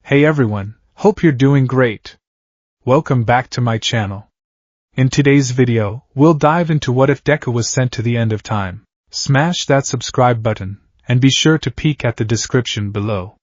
Hey everyone, hope you're doing great. Welcome back to my channel. In today's video, we'll dive into what if Deku was sent to the end of time. Smash that subscribe button, and be sure to peek at the description below.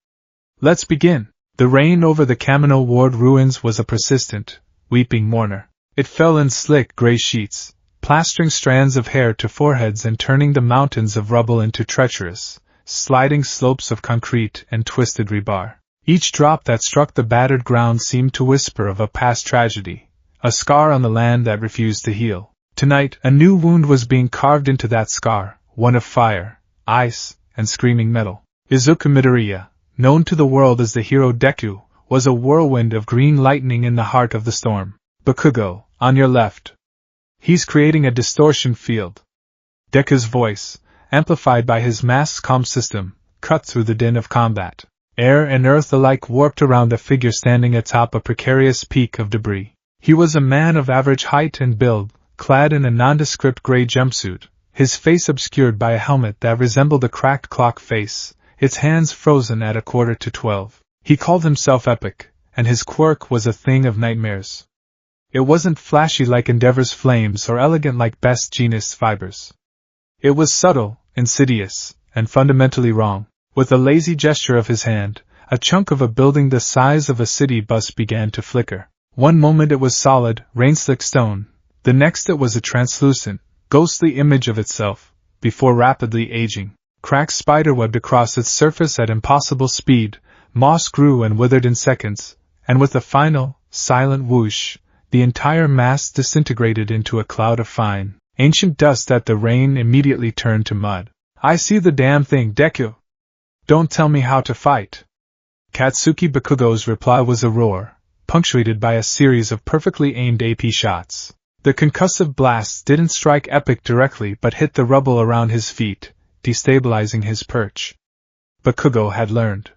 Let's begin. The rain over the Kamino Ward ruins was a persistent, weeping mourner. It fell in slick gray sheets, plastering strands of hair to foreheads and turning the mountains of rubble into treacherous, sliding slopes of concrete and twisted rebar. Each drop that struck the battered ground seemed to whisper of a past tragedy, a scar on the land that refused to heal. Tonight, a new wound was being carved into that scar, one of fire, ice, and screaming metal. Izuku Midoriya, known to the world as the hero Deku, was a whirlwind of green lightning in the heart of the storm. Bakugo, on your left. He's creating a distortion field. Deku's voice, amplified by his mask's comm system, cut through the din of combat. Air and earth alike warped around a figure standing atop a precarious peak of debris. He was a man of average height and build, clad in a nondescript gray jumpsuit, his face obscured by a helmet that resembled a cracked clock face, its hands frozen at 11:45. He called himself Epic, and his quirk was a thing of nightmares. It wasn't flashy like Endeavor's flames or elegant like Best Jeanist's fibers. It was subtle, insidious, and fundamentally wrong. With a lazy gesture of his hand, a chunk of a building the size of a city bus began to flicker. One moment it was solid, rain-slick stone, the next it was a translucent, ghostly image of itself, before rapidly aging. Cracks spiderwebbed across its surface at impossible speed, moss grew and withered in seconds, and with a final, silent whoosh, the entire mass disintegrated into a cloud of fine, ancient dust that the rain immediately turned to mud. I see the damn thing, Deku! Don't tell me how to fight. Katsuki Bakugo's reply was a roar, punctuated by a series of perfectly aimed AP shots. The concussive blasts didn't strike Epic directly but hit the rubble around his feet, destabilizing his perch. Bakugo had learned.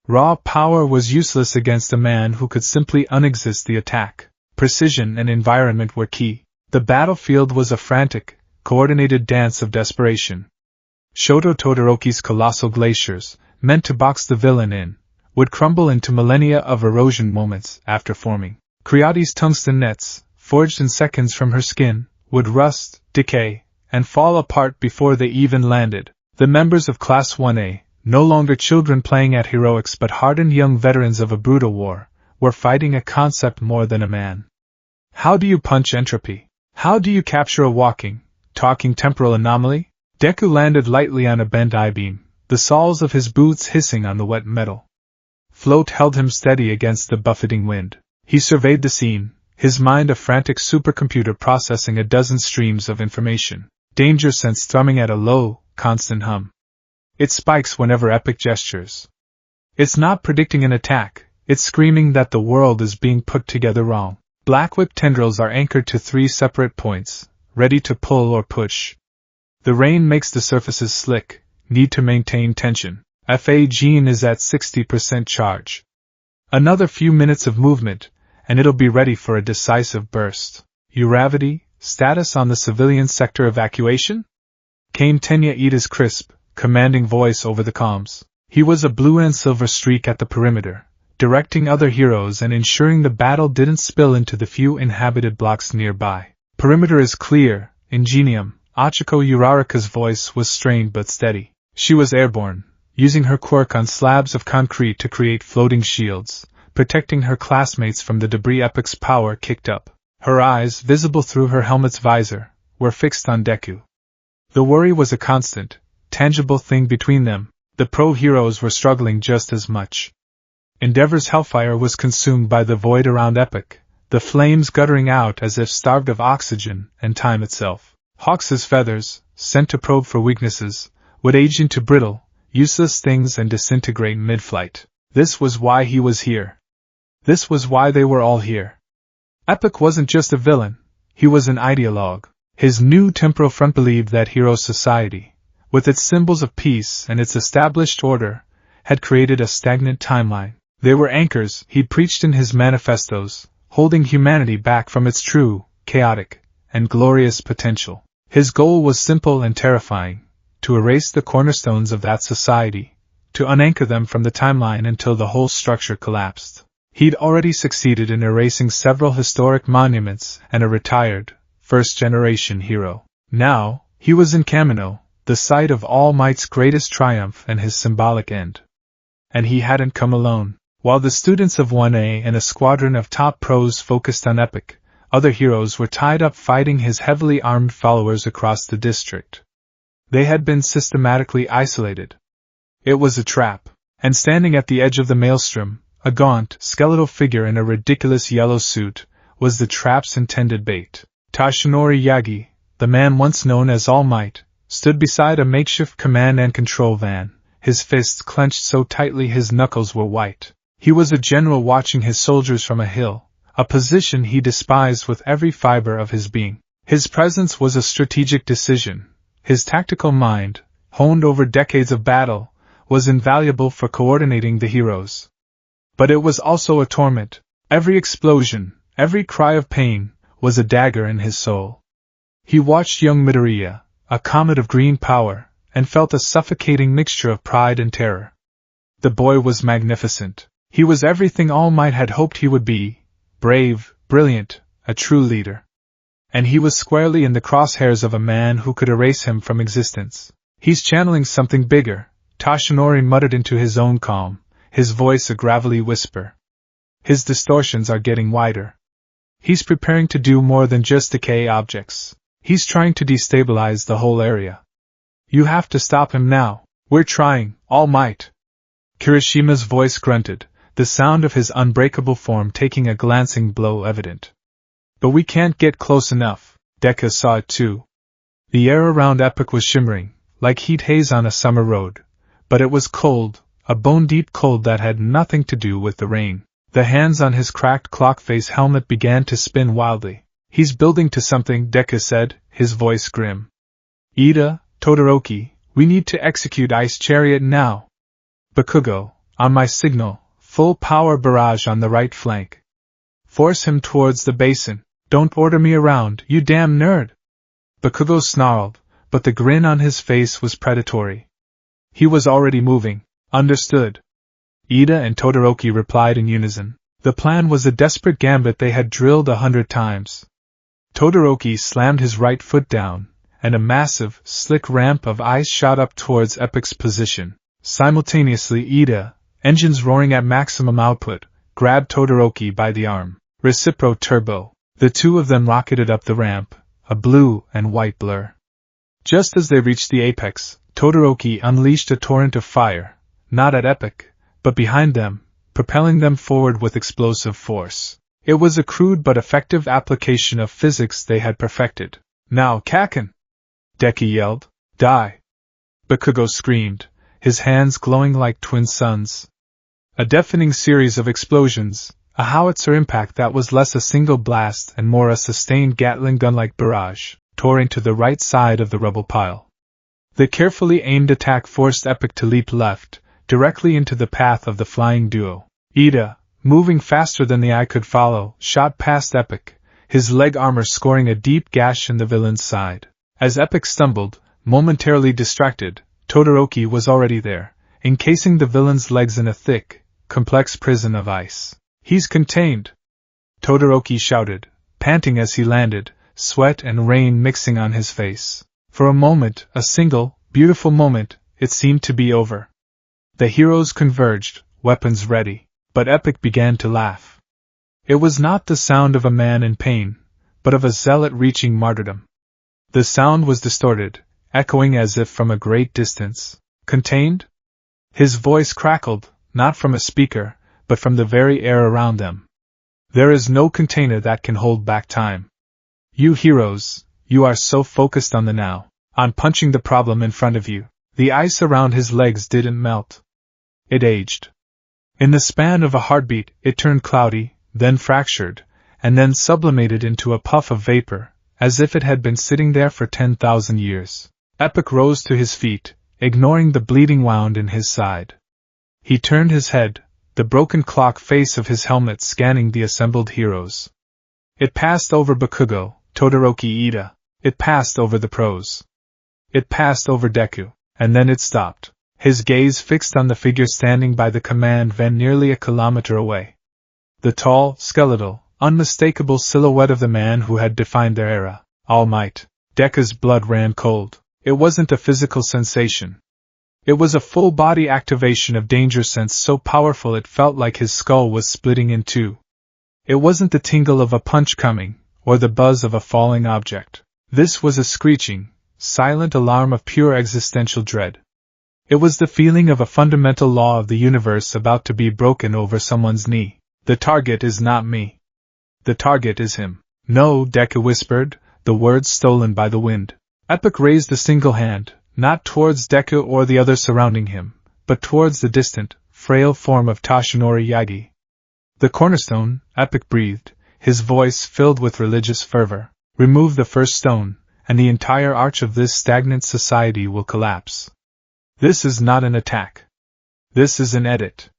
Raw power was useless against a man who could simply unexist the attack. Precision and environment were key. The battlefield was a frantic, coordinated dance of desperation. Shoto Todoroki's colossal glaciers, meant to box the villain in, would crumble into millennia of erosion moments after forming. Creati's tungsten nets, forged in seconds from her skin, would rust, decay, and fall apart before they even landed. The members of Class 1A, no longer children playing at heroics but hardened young veterans of a brutal war, were fighting a concept more than a man. How do you punch entropy? How do you capture a walking, talking temporal anomaly? Deku landed lightly on a bent I-beam, the soles of his boots hissing on the wet metal. Float held him steady against the buffeting wind. He surveyed the scene, his mind a frantic supercomputer processing a dozen streams of information. Danger sense thrumming at a low, constant hum. It spikes whenever Epic gestures. It's not predicting an attack, it's screaming that the world is being put together wrong. Black whip tendrils are anchored to 3 separate points, ready to pull or push. The rain makes the surfaces slick, need to maintain tension. FA gene is at 60% charge. Another few minutes of movement, and it'll be ready for a decisive burst. Uravity, status on the civilian sector evacuation? Came Tenya Ida's crisp, commanding voice over the comms. He was a blue and silver streak at the perimeter, directing other heroes and ensuring the battle didn't spill into the few inhabited blocks nearby. Perimeter is clear, Ingenium. Achiko Uraraka's voice was strained but steady. She was airborne, using her quirk on slabs of concrete to create floating shields, protecting her classmates from the debris Epic's power kicked up. Her eyes, visible through her helmet's visor, were fixed on Deku. The worry was a constant, tangible thing between them. The pro-heroes were struggling just as much. Endeavor's hellfire was consumed by the void around Epic, the flames guttering out as if starved of oxygen and time itself. Hawks's feathers, sent to probe for weaknesses, would age into brittle, useless things and disintegrate mid-flight. This was why he was here. This was why they were all here. Epic wasn't just a villain, he was an ideologue. His new temporal front believed that hero society, with its symbols of peace and its established order, had created a stagnant timeline. They were anchors, he preached in his manifestos, holding humanity back from its true, chaotic, and glorious potential. His goal was simple and terrifying, to erase the cornerstones of that society, to unanchor them from the timeline until the whole structure collapsed. He'd already succeeded in erasing several historic monuments and a retired, first-generation hero. Now, he was in Kamino, the site of All Might's greatest triumph and his symbolic end. And he hadn't come alone. While the students of 1A and a squadron of top pros focused on Epic, other heroes were tied up fighting his heavily armed followers across the district. They had been systematically isolated. It was a trap, and standing at the edge of the maelstrom, a gaunt, skeletal figure in a ridiculous yellow suit, was the trap's intended bait. Tashinori Yagi, the man once known as All Might, stood beside a makeshift command and control van, his fists clenched so tightly his knuckles were white. He was a general watching his soldiers from a hill, a position he despised with every fiber of his being. His presence was a strategic decision. His tactical mind, honed over decades of battle, was invaluable for coordinating the heroes. But it was also a torment. Every explosion, every cry of pain, was a dagger in his soul. He watched young Midoriya, a comet of green power, and felt a suffocating mixture of pride and terror. The boy was magnificent. He was everything All Might had hoped he would be: brave, brilliant, a true leader. And he was squarely in the crosshairs of a man who could erase him from existence. "He's channeling something bigger," Tashinori muttered into his own calm, his voice a gravelly whisper. "His distortions are getting wider. He's preparing to do more than just decay objects. He's trying to destabilize the whole area. You have to stop him now." "We're trying, All Might," Kirishima's voice grunted, the sound of his unbreakable form taking a glancing blow evident. "But we can't get close enough." Deku saw it too. The air around Epic was shimmering, like heat haze on a summer road, but it was cold, a bone-deep cold that had nothing to do with the rain. The hands on his cracked clockface helmet began to spin wildly. "He's building to something," Deku said, his voice grim. "Ida, Todoroki, we need to execute Ice Chariot now. Bakugo, on my signal, full power barrage on the right flank. Force him towards the basin. Don't order me around, you damn nerd." Bakugo snarled, but the grin on his face was predatory. He was already moving. "Understood." Ida and Todoroki replied in unison. The plan was a desperate gambit they had drilled 100 times. Todoroki slammed his right foot down, and a massive, slick ramp of ice shot up towards Epic's position. Simultaneously Ida, engines roaring at maximum output, grabbed Todoroki by the arm. Recipro turbo. The two of them rocketed up the ramp, a blue and white blur. Just as they reached the apex, Todoroki unleashed a torrent of fire, not at Epic, but behind them, propelling them forward with explosive force. It was a crude but effective application of physics they had perfected. "Now, Kaken!" Deku yelled. "Die!" Bakugo screamed, his hands glowing like twin suns. A deafening series of explosions, a howitzer impact that was less a single blast and more a sustained Gatling gun-like barrage, tore into the right side of the rubble pile. The carefully aimed attack forced Epic to leap left, directly into the path of the flying duo. Ida, moving faster than the eye could follow, shot past Epic, his leg armor scoring a deep gash in the villain's side. As Epic stumbled, momentarily distracted, Todoroki was already there, encasing the villain's legs in a thick, complex prison of ice. "He's contained!" Todoroki shouted, panting as he landed, sweat and rain mixing on his face. For a moment, a single, beautiful moment, it seemed to be over. The heroes converged, weapons ready, but Epic began to laugh. It was not the sound of a man in pain, but of a zealot reaching martyrdom. The sound was distorted, echoing as if from a great distance. "Contained?" His voice crackled, not from a speaker, but from the very air around them. "There is no container that can hold back time. You heroes, you are so focused on the now, on punching the problem in front of you. The ice around his legs didn't melt. It aged. In the span of a heartbeat, it turned cloudy, then fractured, and then sublimated into a puff of vapor, as if it had been sitting there for 10,000 years. Epic rose to his feet, ignoring the bleeding wound in his side. He turned his head, the broken clock face of his helmet scanning the assembled heroes. It passed over Bakugo, Todoroki, Ida. It passed over the pros. It passed over Deku, and then it stopped. his gaze fixed on the figure standing by the command van nearly a kilometer away. The tall, skeletal, unmistakable silhouette of the man who had defined their era, All Might. Deku's blood ran cold. It wasn't a physical sensation. It was a full-body activation of danger sense so powerful it felt like his skull was splitting in two. It wasn't the tingle of a punch coming, or the buzz of a falling object. This was a screeching, silent alarm of pure existential dread. It was the feeling of a fundamental law of the universe about to be broken over someone's knee. The target is not me. The target is him. No, Deku whispered, the words stolen by the wind. Epic raised a single hand, not towards Deku or the others surrounding him, but towards the distant, frail form of Toshinori Yagi. The cornerstone, Epic breathed, his voice filled with religious fervor. Remove the first stone, and the entire arch of this stagnant society will collapse. This is not an attack. This is an edit.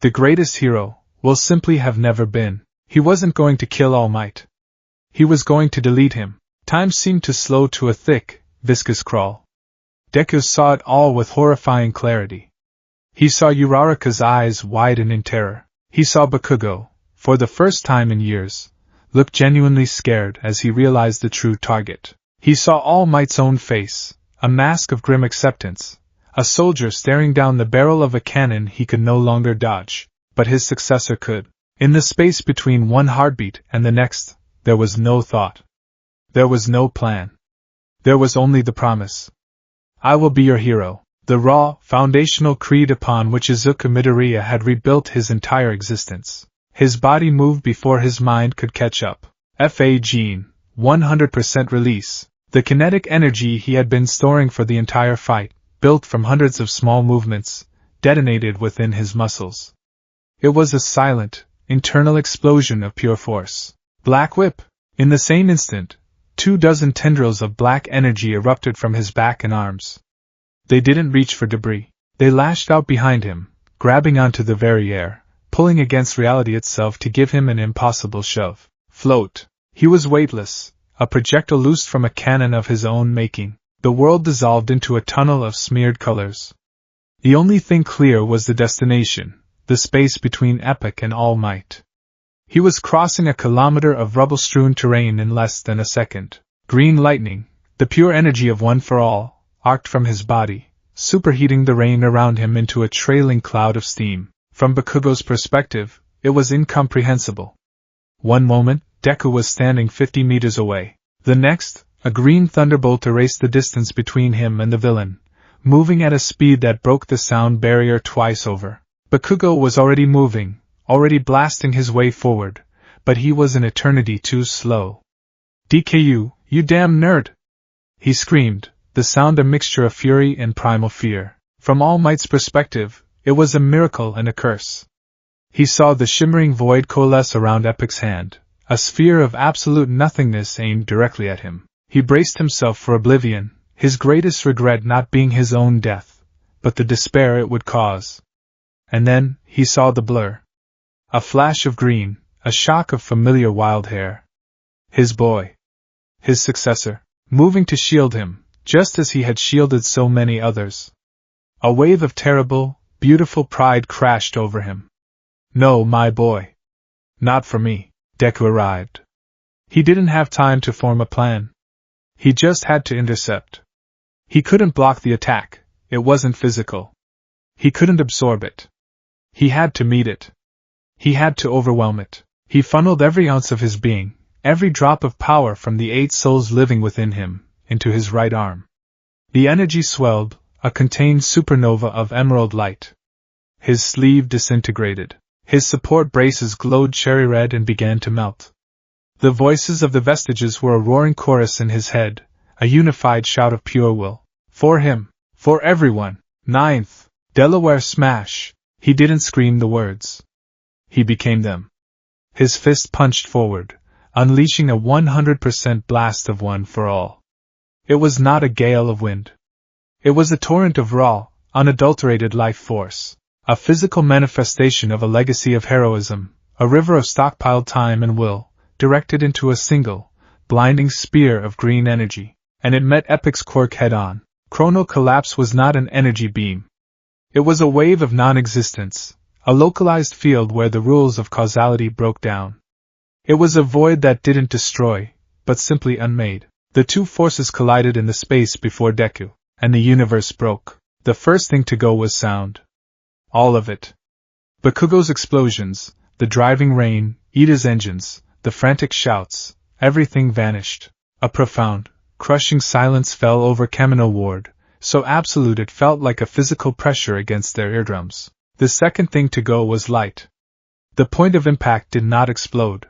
The greatest hero will simply have never been. He wasn't going to kill All Might. He was going to delete him. Time seemed to slow to a thick, viscous crawl. Deku saw it all with horrifying clarity. He saw Uraraka's eyes widen in terror. He saw Bakugo, for the first time in years, look genuinely scared as he realized the true target. He saw All Might's own face, a mask of grim acceptance, a soldier staring down the barrel of a cannon he could no longer dodge, but his successor could. In the space between one heartbeat and the next, there was no thought. There was no plan. There was only the promise. I will be your hero. The raw, foundational creed upon which Izuku Midoriya had rebuilt his entire existence. His body moved before his mind could catch up. FA Gene, 100% release. The kinetic energy he had been storing for the entire fight, built from hundreds of small movements, detonated within his muscles. It was a silent, internal explosion of pure force. Black Whip! In the same instant, 24 tendrils of black energy erupted from his back and arms. They didn't reach for debris. They lashed out behind him, grabbing onto the very air, pulling against reality itself to give him an impossible shove. Float. He was weightless, a projectile loosed from a cannon of his own making. The world dissolved into a tunnel of smeared colors. The only thing clear was the destination, the space between Epic and All Might. He was crossing a kilometer of rubble-strewn terrain in less than a second. Green lightning, the pure energy of One for All, arced from his body, superheating the rain around him into a trailing cloud of steam. From Bakugo's perspective, it was incomprehensible. One moment, Deku was standing 50 meters away. The next, a green thunderbolt erased the distance between him and the villain, moving at a speed that broke the sound barrier twice over. Bakugo was already moving, already blasting his way forward, but he was an eternity too slow. DKU, you damn nerd! He screamed, the sound a mixture of fury and primal fear. From All Might's perspective, it was a miracle and a curse. He saw the shimmering void coalesce around Epic's hand, a sphere of absolute nothingness aimed directly at him. He braced himself for oblivion, his greatest regret not being his own death, but the despair it would cause. And then, he saw the blur. A flash of green, a shock of familiar wild hair. His boy. His successor, moving to shield him, just as he had shielded so many others. A wave of terrible, beautiful pride crashed over him. No, my boy. Not for me. Deku arrived. He didn't have time to form a plan. He just had to intercept. He couldn't block the attack, it wasn't physical. He couldn't absorb it. He had to meet it. He had to overwhelm it. He funneled every ounce of his being, every drop of power from the 8 souls living within him, into his right arm. The energy swelled, a contained supernova of emerald light. His sleeve disintegrated. His support braces glowed cherry red and began to melt. The voices of the vestiges were a roaring chorus in his head, a unified shout of pure will. For him. For everyone. 9th. Delaware smash. He didn't scream the words. He became them. His fist punched forward, unleashing a 100% blast of One for All. It was not a gale of wind. It was a torrent of raw, unadulterated life force, a physical manifestation of a legacy of heroism, a river of stockpiled time and will, directed into a single, blinding spear of green energy, and it met Epic's quirk head-on. Chrono collapse was not an energy beam. It was a wave of non-existence, a localized field where the rules of causality broke down. It was a void that didn't destroy, but simply unmade. The two forces collided in the space before Deku, and the universe broke. The first thing to go was sound. All of it. Bakugo's explosions, the driving rain, Ida's engines, the frantic shouts, everything vanished. A profound, crushing silence fell over Kamino Ward, so absolute it felt like a physical pressure against their eardrums. The second thing to go was light. The point of impact did not explode.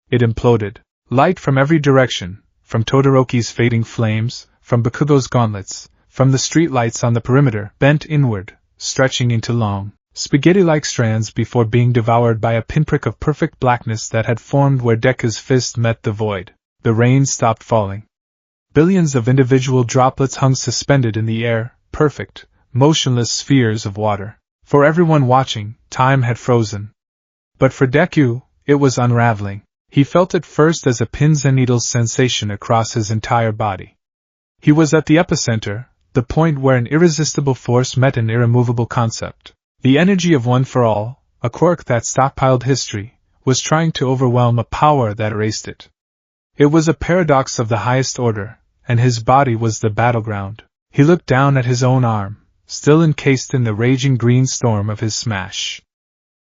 It imploded. Light from every direction, from Todoroki's fading flames, from Bakugo's gauntlets, from the streetlights on the perimeter, bent inward, stretching into long, spaghetti-like strands before being devoured by a pinprick of perfect blackness that had formed where Deku's fist met the void. The rain stopped falling. Billions of individual droplets hung suspended in the air, perfect, motionless spheres of water. For everyone watching, time had frozen. But for Deku, it was unraveling. He felt it first as a pins and needles sensation across his entire body. He was at the epicenter, the point where an irresistible force met an irremovable concept. The energy of One for All, a quirk that stockpiled history, was trying to overwhelm a power that erased it. It was a paradox of the highest order, and his body was the battleground. He looked down at his own arm, still encased in the raging green storm of his smash.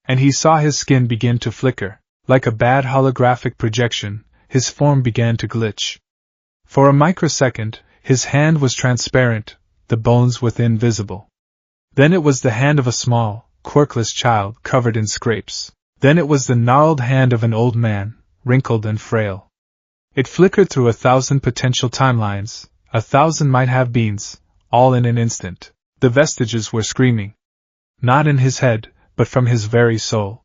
And he saw his skin begin to flicker. Like a bad holographic projection, his form began to glitch. For a microsecond, his hand was transparent, the bones within visible. Then it was the hand of a small, quirkless child covered in scrapes. Then it was the gnarled hand of an old man, wrinkled and frail. It flickered through 1,000 potential timelines, 1,000 might-have-beens, all in an instant. The vestiges were screaming. Not in his head, but from his very soul.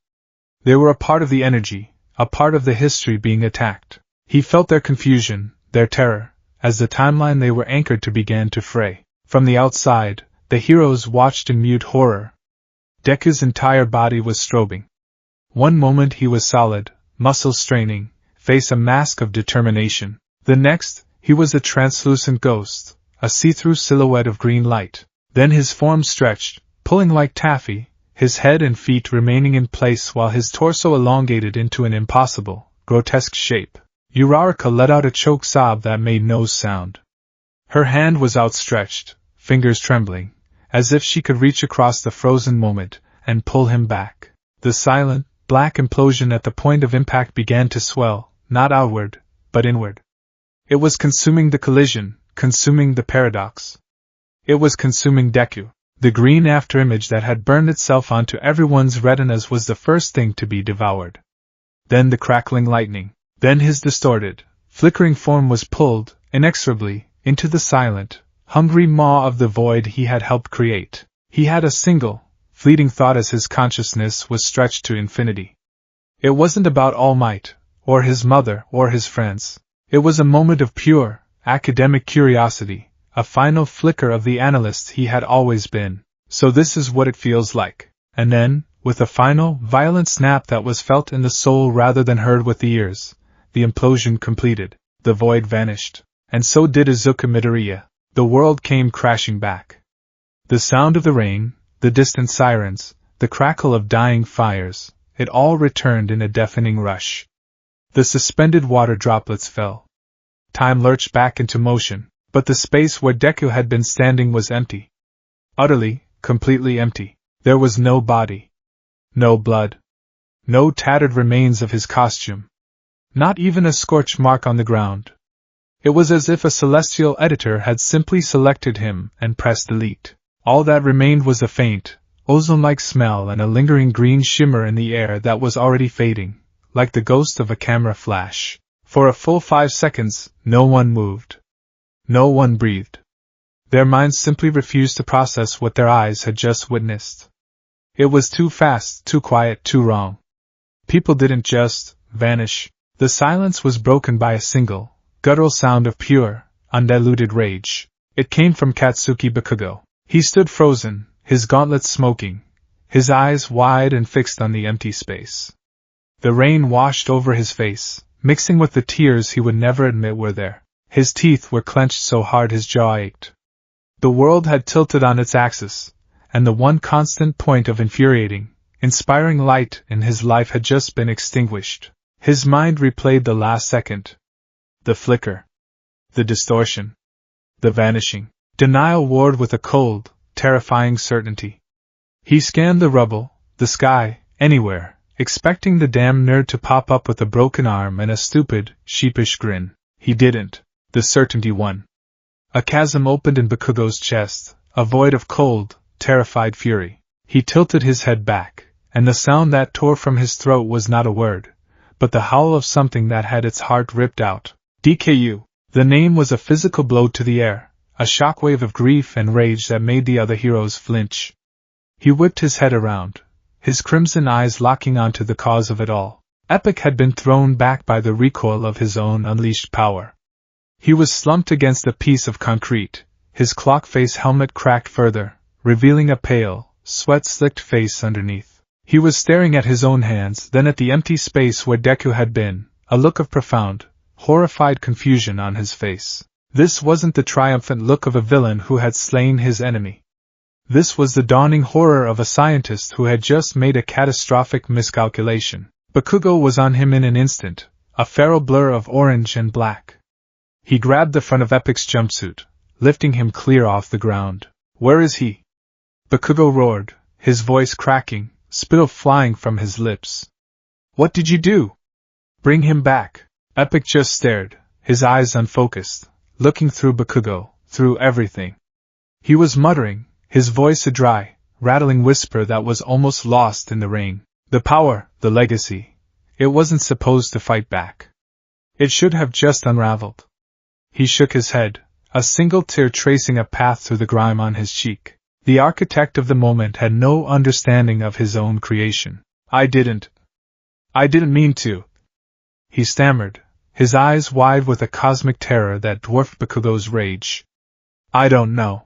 They were a part of the energy, a part of the history being attacked. He felt their confusion, their terror, as the timeline they were anchored to began to fray. From the outside, the heroes watched in mute horror. Deku's entire body was strobing. One moment he was solid, muscles straining, face a mask of determination. The next, he was a translucent ghost, a see-through silhouette of green light. Then his form stretched, pulling like taffy, his head and feet remaining in place while his torso elongated into an impossible, grotesque shape. Uraraka let out a choked sob that made no sound. Her hand was outstretched, fingers trembling, as if she could reach across the frozen moment and pull him back. The silent, black implosion at the point of impact began to swell, not outward, but inward. It was consuming the collision, consuming the paradox. It was consuming Deku. The green afterimage that had burned itself onto everyone's retinas was the first thing to be devoured. Then the crackling lightning. Then his distorted, flickering form was pulled, inexorably, into the silent, hungry maw of the void he had helped create. He had a single, fleeting thought as his consciousness was stretched to infinity. It wasn't about All Might, or his mother, or his friends. It was a moment of pure, academic curiosity. A final flicker of the analyst he had always been. So this is what it feels like. And then, with a final, violent snap that was felt in the soul rather than heard with the ears, the implosion completed. The void vanished. And so did Izuku Midoriya. The world came crashing back. The sound of the rain, the distant sirens, the crackle of dying fires, it all returned in a deafening rush. The suspended water droplets fell. Time lurched back into motion. But the space where Deku had been standing was empty. Utterly, completely empty. There was no body. No blood. No tattered remains of his costume. Not even a scorch mark on the ground. It was as if a celestial editor had simply selected him and pressed delete. All that remained was a faint, ozone-like smell and a lingering green shimmer in the air that was already fading, like the ghost of a camera flash. For a full 5 seconds, no one moved. No one breathed. Their minds simply refused to process what their eyes had just witnessed. It was too fast, too quiet, too wrong. People didn't just vanish. The silence was broken by a single, guttural sound of pure, undiluted rage. It came from Katsuki Bakugo. He stood frozen, his gauntlets smoking, his eyes wide and fixed on the empty space. The rain washed over his face, mixing with the tears he would never admit were there. His teeth were clenched so hard his jaw ached. The world had tilted on its axis, and the one constant point of infuriating, inspiring light in his life had just been extinguished. His mind replayed the last second. The flicker. The distortion. The vanishing. Denial warred with a cold, terrifying certainty. He scanned the rubble, the sky, anywhere, expecting the damn nerd to pop up with a broken arm and a stupid, sheepish grin. He didn't. The certainty won. A chasm opened in Bakugo's chest, a void of cold, terrified fury. He tilted his head back, and the sound that tore from his throat was not a word, but the howl of something that had its heart ripped out. DKU. The name was a physical blow to the air, a shockwave of grief and rage that made the other heroes flinch. He whipped his head around, his crimson eyes locking onto the cause of it all. Epic had been thrown back by the recoil of his own unleashed power. He was slumped against a piece of concrete, his clock face helmet cracked further, revealing a pale, sweat-slicked face underneath. He was staring at his own hands, then at the empty space where Deku had been, a look of profound, horrified confusion on his face. This wasn't the triumphant look of a villain who had slain his enemy. This was the dawning horror of a scientist who had just made a catastrophic miscalculation. Bakugo was on him in an instant, a feral blur of orange and black. He grabbed the front of Epic's jumpsuit, lifting him clear off the ground. "Where is he?" Bakugo roared, his voice cracking, spittle flying from his lips. "What did you do?" "Bring him back." Epic just stared, his eyes unfocused, looking through Bakugo, through everything. He was muttering, his voice a dry, rattling whisper that was almost lost in the rain. The power, the legacy. It wasn't supposed to fight back. It should have just unraveled. He shook his head, a single tear tracing a path through the grime on his cheek. The architect of the moment had no understanding of his own creation. I didn't mean to," he stammered, his eyes wide with a cosmic terror that dwarfed Bakugo's rage. "I don't know."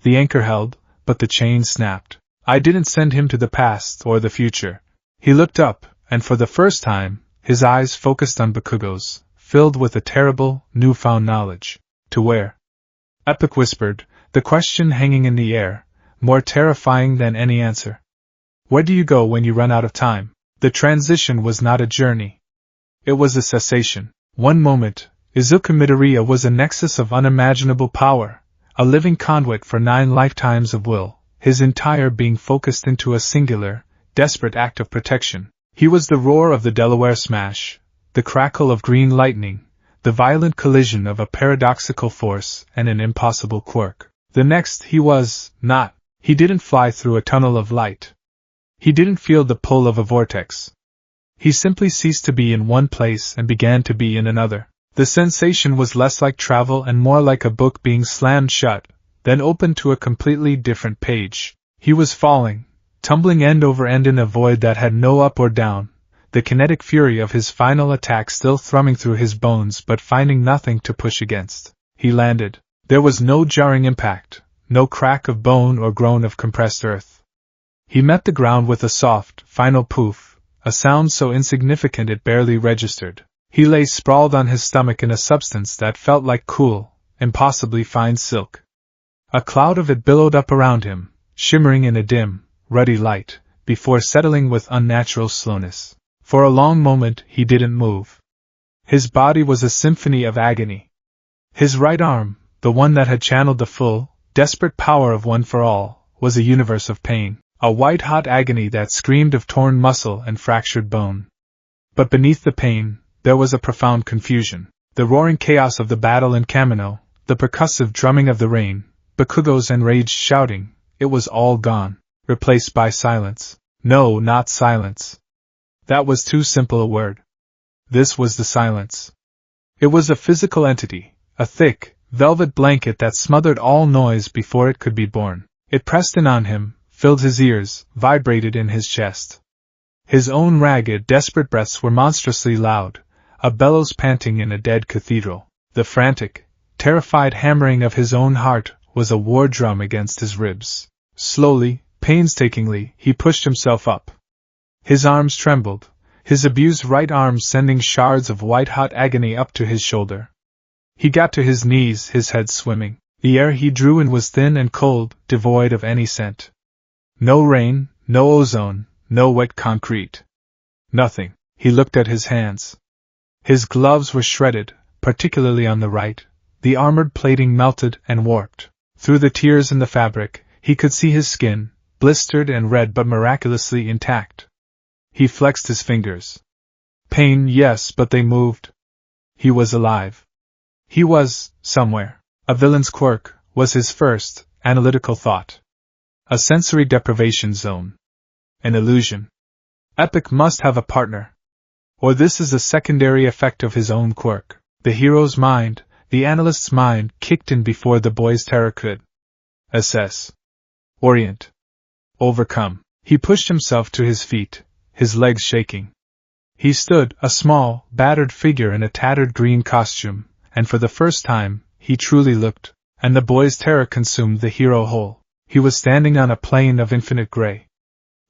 The anchor held, but the chain snapped. "I didn't send him to the past or the future." He looked up, and for the first time, his eyes focused on Bakugo's, filled with a terrible, newfound knowledge. "To where?" Epic whispered, the question hanging in the air, more terrifying than any answer. "Where do you go when you run out of time?" The transition was not a journey. It was a cessation. One moment, Izuku Midoriya was a nexus of unimaginable power, a living conduit for 9 lifetimes of will, his entire being focused into a singular, desperate act of protection. He was the roar of the Delaware Smash, the crackle of green lightning, the violent collision of a paradoxical force and an impossible quirk. The next he was not. He didn't fly through a tunnel of light. He didn't feel the pull of a vortex. He simply ceased to be in one place and began to be in another. The sensation was less like travel and more like a book being slammed shut, then opened to a completely different page. He was falling, tumbling end over end in a void that had no up or down, the kinetic fury of his final attack still thrumming through his bones but finding nothing to push against. He landed. There was no jarring impact, no crack of bone or groan of compressed earth. He met the ground with a soft, final poof, a sound so insignificant it barely registered. He lay sprawled on his stomach in a substance that felt like cool, impossibly fine silk. A cloud of it billowed up around him, shimmering in a dim, ruddy light, before settling with unnatural slowness. For a long moment he didn't move. His body was a symphony of agony. His right arm, the one that had channeled the full, desperate power of One for All, was a universe of pain, a white-hot agony that screamed of torn muscle and fractured bone. But beneath the pain, there was a profound confusion. The roaring chaos of the battle in Kamino, the percussive drumming of the rain, Bakugo's enraged shouting, it was all gone, replaced by silence. No, not silence. That was too simple a word. This was the silence. It was a physical entity, a thick, velvet blanket that smothered all noise before it could be born. It pressed in on him, filled his ears, vibrated in his chest. His own ragged, desperate breaths were monstrously loud, a bellows panting in a dead cathedral. The frantic, terrified hammering of his own heart was a war drum against his ribs. Slowly, painstakingly, he pushed himself up. His arms trembled, his abused right arm sending shards of white-hot agony up to his shoulder. He got to his knees, his head swimming. The air he drew in was thin and cold, devoid of any scent. No rain, no ozone, no wet concrete. Nothing. He looked at his hands. His gloves were shredded, particularly on the right, the armored plating melted and warped. Through the tears in the fabric, he could see his skin, blistered and red but miraculously intact. He flexed his fingers. Pain, yes, but they moved. He was alive. He was, somewhere. A villain's quirk, was his first, analytical thought. A sensory deprivation zone. An illusion. Epic must have a partner. Or this is a secondary effect of his own quirk. The hero's mind, the analyst's mind, kicked in before the boy's terror could assess, orient, overcome. He pushed himself to his feet, his legs shaking. He stood, a small, battered figure in a tattered green costume, and for the first time, he truly looked, and the boy's terror consumed the hero whole. He was standing on a plain of infinite gray.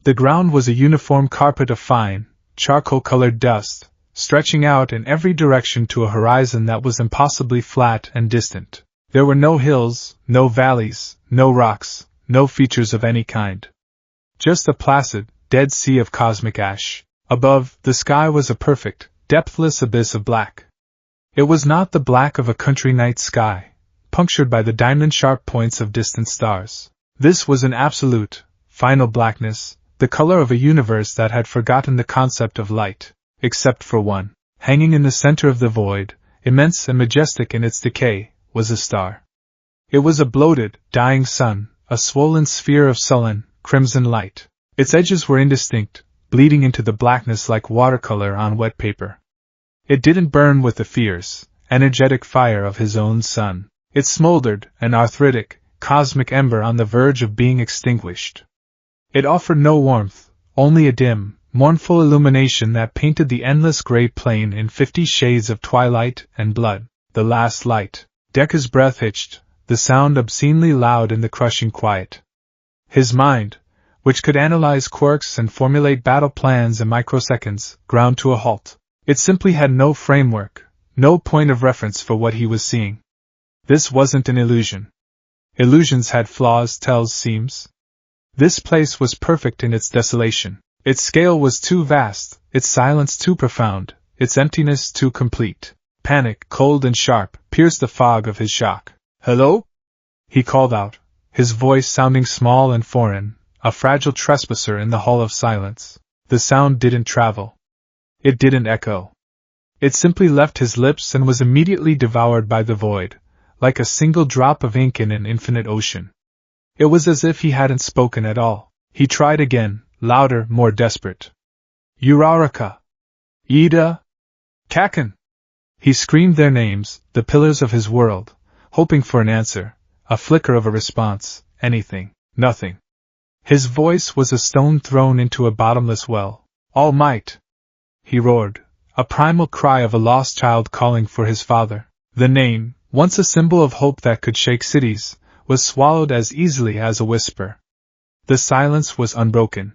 The ground was a uniform carpet of fine, charcoal-colored dust, stretching out in every direction to a horizon that was impossibly flat and distant. There were no hills, no valleys, no rocks, no features of any kind. Just a placid, dead sea of cosmic ash. Above, the sky was a perfect, depthless abyss of black. It was not the black of a country night sky, punctured by the diamond-sharp points of distant stars. This was an absolute, final blackness, the color of a universe that had forgotten the concept of light, except for one. Hanging in the center of the void, immense and majestic in its decay, was a star. It was a bloated, dying sun, a swollen sphere of sullen, crimson light. Its edges were indistinct, bleeding into the blackness like watercolor on wet paper. It didn't burn with the fierce, energetic fire of his own sun. It smoldered, an arthritic, cosmic ember on the verge of being extinguished. It offered no warmth, only a dim, mournful illumination that painted the endless gray plain in 50 shades of twilight and blood. The last light. Deku's breath hitched, the sound obscenely loud in the crushing quiet. His mind, which could analyze quirks and formulate battle plans in microseconds, ground to a halt. It simply had no framework, no point of reference for what he was seeing. This wasn't an illusion. Illusions had flaws, tells seems. This place was perfect in its desolation. Its scale was too vast, its silence too profound, its emptiness too complete. Panic, cold and sharp, pierced the fog of his shock. "Hello?" he called out, his voice sounding small and foreign, a fragile trespasser in the hall of silence. The sound didn't travel. It didn't echo. It simply left his lips and was immediately devoured by the void, like a single drop of ink in an infinite ocean. It was as if he hadn't spoken at all. He tried again, louder, more desperate. "Uraraka! Ida! Kakan!" He screamed their names, the pillars of his world, hoping for an answer, a flicker of a response, anything, nothing. His voice was a stone thrown into a bottomless well. "All Might!" he roared, a primal cry of a lost child calling for his father. The name, once a symbol of hope that could shake cities, was swallowed as easily as a whisper. The silence was unbroken.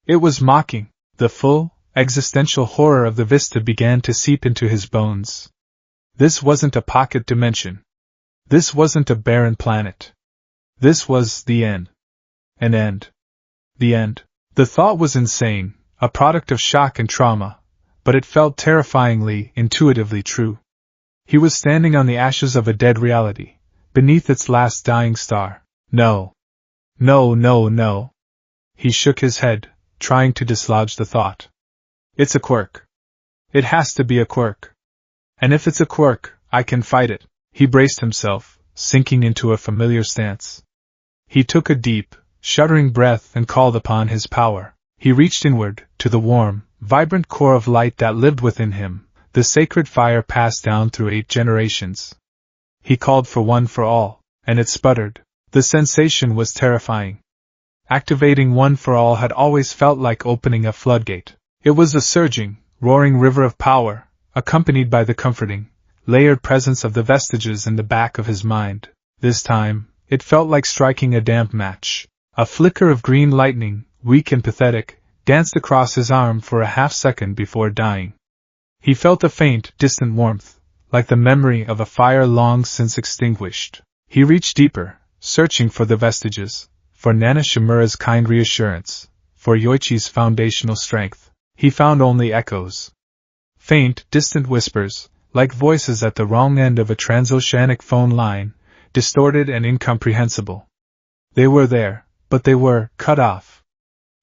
It was mocking. The full, existential horror of the vista began to seep into his bones. This wasn't a pocket dimension. This wasn't a barren planet. This was the end. An end. The end. The thought was insane, a product of shock and trauma, but it felt terrifyingly, intuitively true. He was standing on the ashes of a dead reality, beneath its last dying star. No. No, no, no. He shook his head, trying to dislodge the thought. It's a quirk. It has to be a quirk. And if it's a quirk, I can fight it. He braced himself, sinking into a familiar stance. He took a deep, shuddering breath and called upon his power. He reached inward, to the warm, vibrant core of light that lived within him, the sacred fire passed down through 8 generations. He called for one for all, and it sputtered. The sensation was terrifying. Activating one for all had always felt like opening a floodgate. It was a surging, roaring river of power, accompanied by the comforting, layered presence of the vestiges in the back of his mind. This time, it felt like striking a damp match. A flicker of green lightning, weak and pathetic, danced across his arm for a half-second before dying. He felt a faint, distant warmth, like the memory of a fire long since extinguished. He reached deeper, searching for the vestiges, for Nana Shimura's kind reassurance, for Yoichi's foundational strength. He found only echoes. Faint, distant whispers, like voices at the wrong end of a transoceanic phone line, distorted and incomprehensible. They were there, but they were cut off.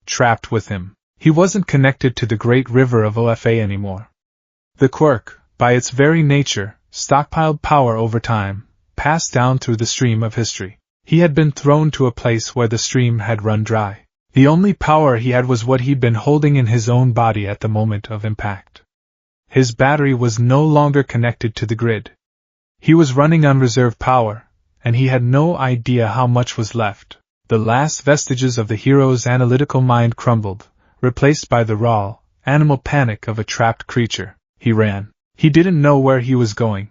Trapped with him. He wasn't connected to the great river of OFA anymore. The quirk, by its very nature, stockpiled power over time, passed down through the stream of history. He had been thrown to a place where the stream had run dry. The only power he had was what he'd been holding in his own body at the moment of impact. His battery was no longer connected to the grid. He was running on reserve power, and he had no idea how much was left. The last vestiges of the hero's analytical mind crumbled, replaced by the raw, animal panic of a trapped creature. He ran. He didn't know where he was going.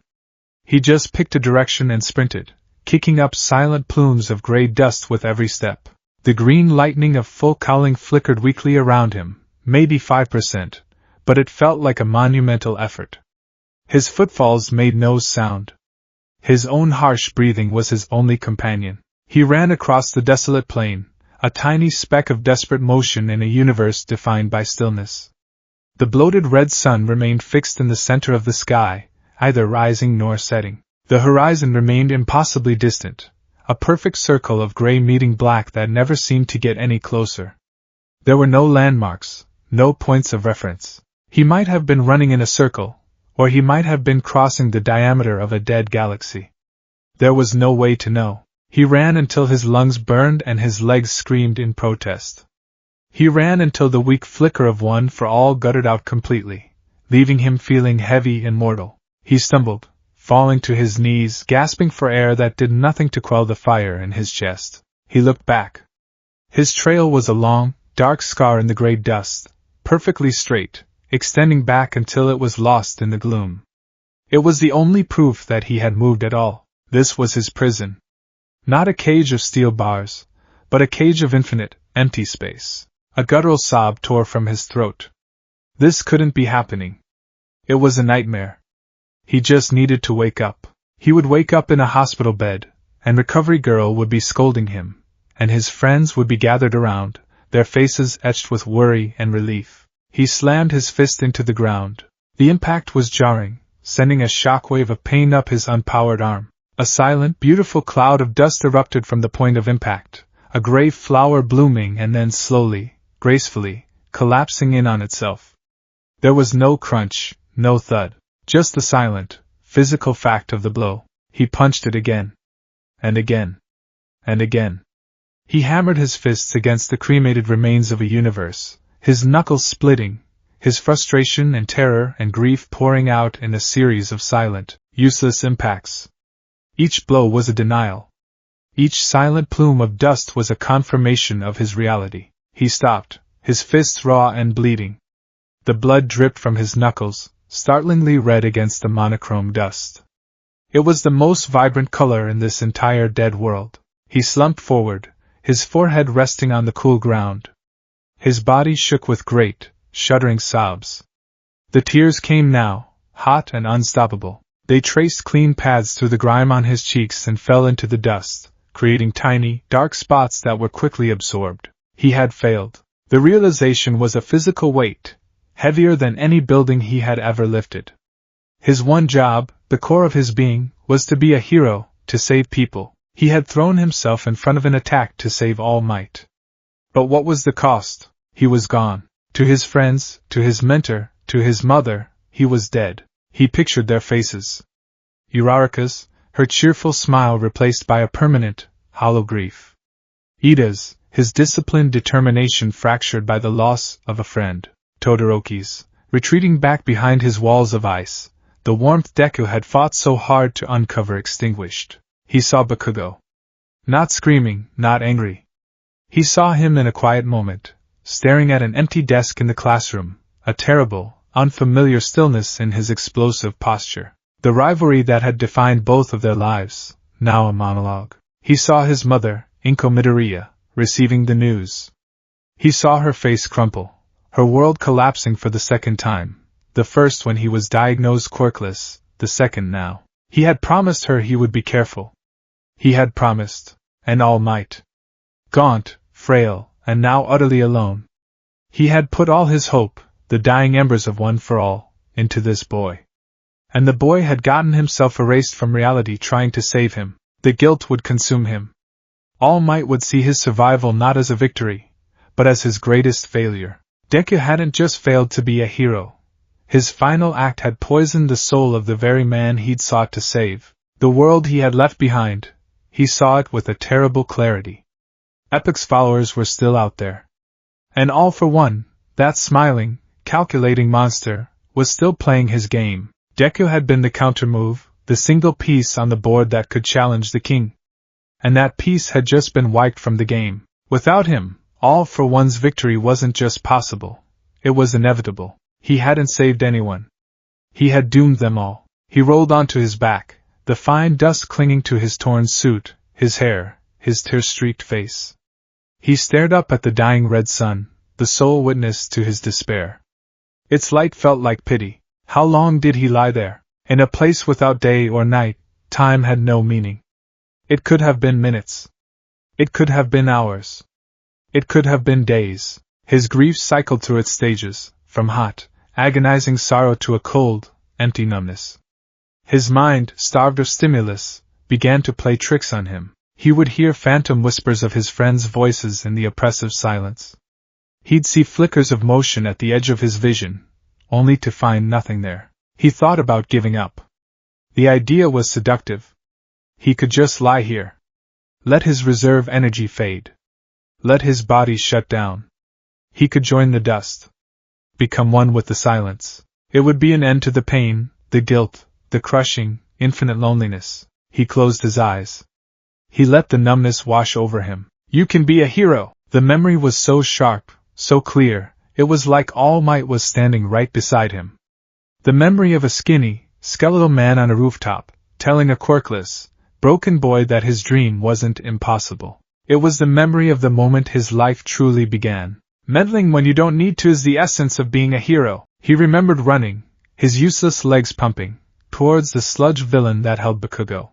He just picked a direction and sprinted, kicking up silent plumes of gray dust with every step. The green lightning of full cowling flickered weakly around him, maybe 5%, but it felt like a monumental effort. His footfalls made no sound. His own harsh breathing was his only companion. He ran across the desolate plain, a tiny speck of desperate motion in a universe defined by stillness. The bloated red sun remained fixed in the center of the sky, neither rising nor setting. The horizon remained impossibly distant, a perfect circle of gray meeting black that never seemed to get any closer. There were no landmarks, no points of reference. He might have been running in a circle, or he might have been crossing the diameter of a dead galaxy. There was no way to know. He ran until his lungs burned and his legs screamed in protest. He ran until the weak flicker of one for all guttered out completely, leaving him feeling heavy and mortal. He stumbled, falling to his knees, gasping for air that did nothing to quell the fire in his chest. He looked back. His trail was a long, dark scar in the gray dust, perfectly straight, extending back until it was lost in the gloom. It was the only proof that he had moved at all. This was his prison. Not a cage of steel bars, but a cage of infinite, empty space. A guttural sob tore from his throat. This couldn't be happening. It was a nightmare. He just needed to wake up. He would wake up in a hospital bed, and Recovery Girl would be scolding him, and his friends would be gathered around, their faces etched with worry and relief. He slammed his fist into the ground. The impact was jarring, sending a shockwave of pain up his unpowered arm. A silent, beautiful cloud of dust erupted from the point of impact, a gray flower blooming and then slowly, gracefully, collapsing in on itself. There was no crunch, no thud, just the silent, physical fact of the blow. He punched it again. And again. And again. He hammered his fists against the cremated remains of a universe, his knuckles splitting, his frustration and terror and grief pouring out in a series of silent, useless impacts. Each blow was a denial. Each silent plume of dust was a confirmation of his reality. He stopped, his fists raw and bleeding. The blood dripped from his knuckles, startlingly red against the monochrome dust. It was the most vibrant color in this entire dead world. He slumped forward, his forehead resting on the cool ground. His body shook with great, shuddering sobs. The tears came now, hot and unstoppable. They traced clean paths through the grime on his cheeks and fell into the dust, creating tiny, dark spots that were quickly absorbed. He had failed. The realization was a physical weight, heavier than any building he had ever lifted. His one job, the core of his being, was to be a hero, to save people. He had thrown himself in front of an attack to save all might. But what was the cost? He was gone. To his friends, to his mentor, to his mother, he was dead. He pictured their faces. Uraraka's, her cheerful smile replaced by a permanent, hollow grief. Ida's, his disciplined determination fractured by the loss of a friend. Todoroki's, retreating back behind his walls of ice, the warmth Deku had fought so hard to uncover extinguished. He saw Bakugo. Not screaming, not angry. He saw him in a quiet moment, staring at an empty desk in the classroom, a terrible, unfamiliar stillness in his explosive posture. The rivalry that had defined both of their lives, now a monologue. He saw his mother, Inko Midoriya, receiving the news. He saw her face crumple, her world collapsing for the second time, the first when he was diagnosed quirkless, the second now. He had promised her he would be careful. He had promised, and All Might. gaunt, frail, and now utterly alone. He had put all his hope, the dying embers of one for all, into this boy. And the boy had gotten himself erased from reality trying to save him. The guilt would consume him. All Might would see his survival not as a victory, but as his greatest failure. Deku hadn't just failed to be a hero. His final act had poisoned the soul of the very man he'd sought to save. The world he had left behind, he saw it with a terrible clarity. Epic's followers were still out there. And all for one, that smiling, calculating monster, was still playing his game. Deku had been the countermove, the single piece on the board that could challenge the king. And that piece had just been wiped from the game. Without him, All for One's victory wasn't just possible, it was inevitable. He hadn't saved anyone. He had doomed them all. He rolled onto his back, the fine dust clinging to his torn suit, his hair, his tear-streaked face. He stared up at the dying red sun, the sole witness to his despair. Its light felt like pity. How long did he lie there? In a place without day or night, time had no meaning. It could have been minutes. It could have been hours. It could have been days. His grief cycled through its stages, from hot, agonizing sorrow to a cold, empty numbness. His mind, starved of stimulus, began to play tricks on him. He would hear phantom whispers of his friends' voices in the oppressive silence. He'd see flickers of motion at the edge of his vision, only to find nothing there. He thought about giving up. The idea was seductive. He could just lie here. Let his reserve energy fade. Let his body shut down. He could join the dust. Become one with the silence. It would be an end to the pain, the guilt, the crushing, infinite loneliness. He closed his eyes. He let the numbness wash over him. You can be a hero! The memory was so sharp, so clear, it was like All Might was standing right beside him. The memory of a skinny, skeletal man on a rooftop, telling a quirkless, broken boy that his dream wasn't impossible. It was the memory of the moment his life truly began. Meddling when you don't need to is the essence of being a hero. He remembered running, his useless legs pumping, towards the sludge villain that held Bakugo.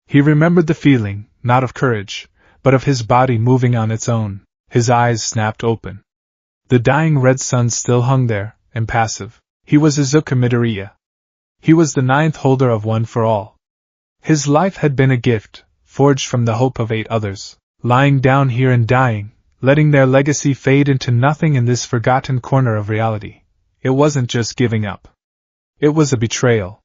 He remembered the feeling, not of courage, but of his body moving on its own. His eyes snapped open. The dying red sun still hung there, impassive. He was Izuku Midoriya. He was the ninth holder of One for All. His life had been a gift, forged from the hope of 8 others, lying down here and dying, letting their legacy fade into nothing in this forgotten corner of reality. It wasn't just giving up. It was a betrayal.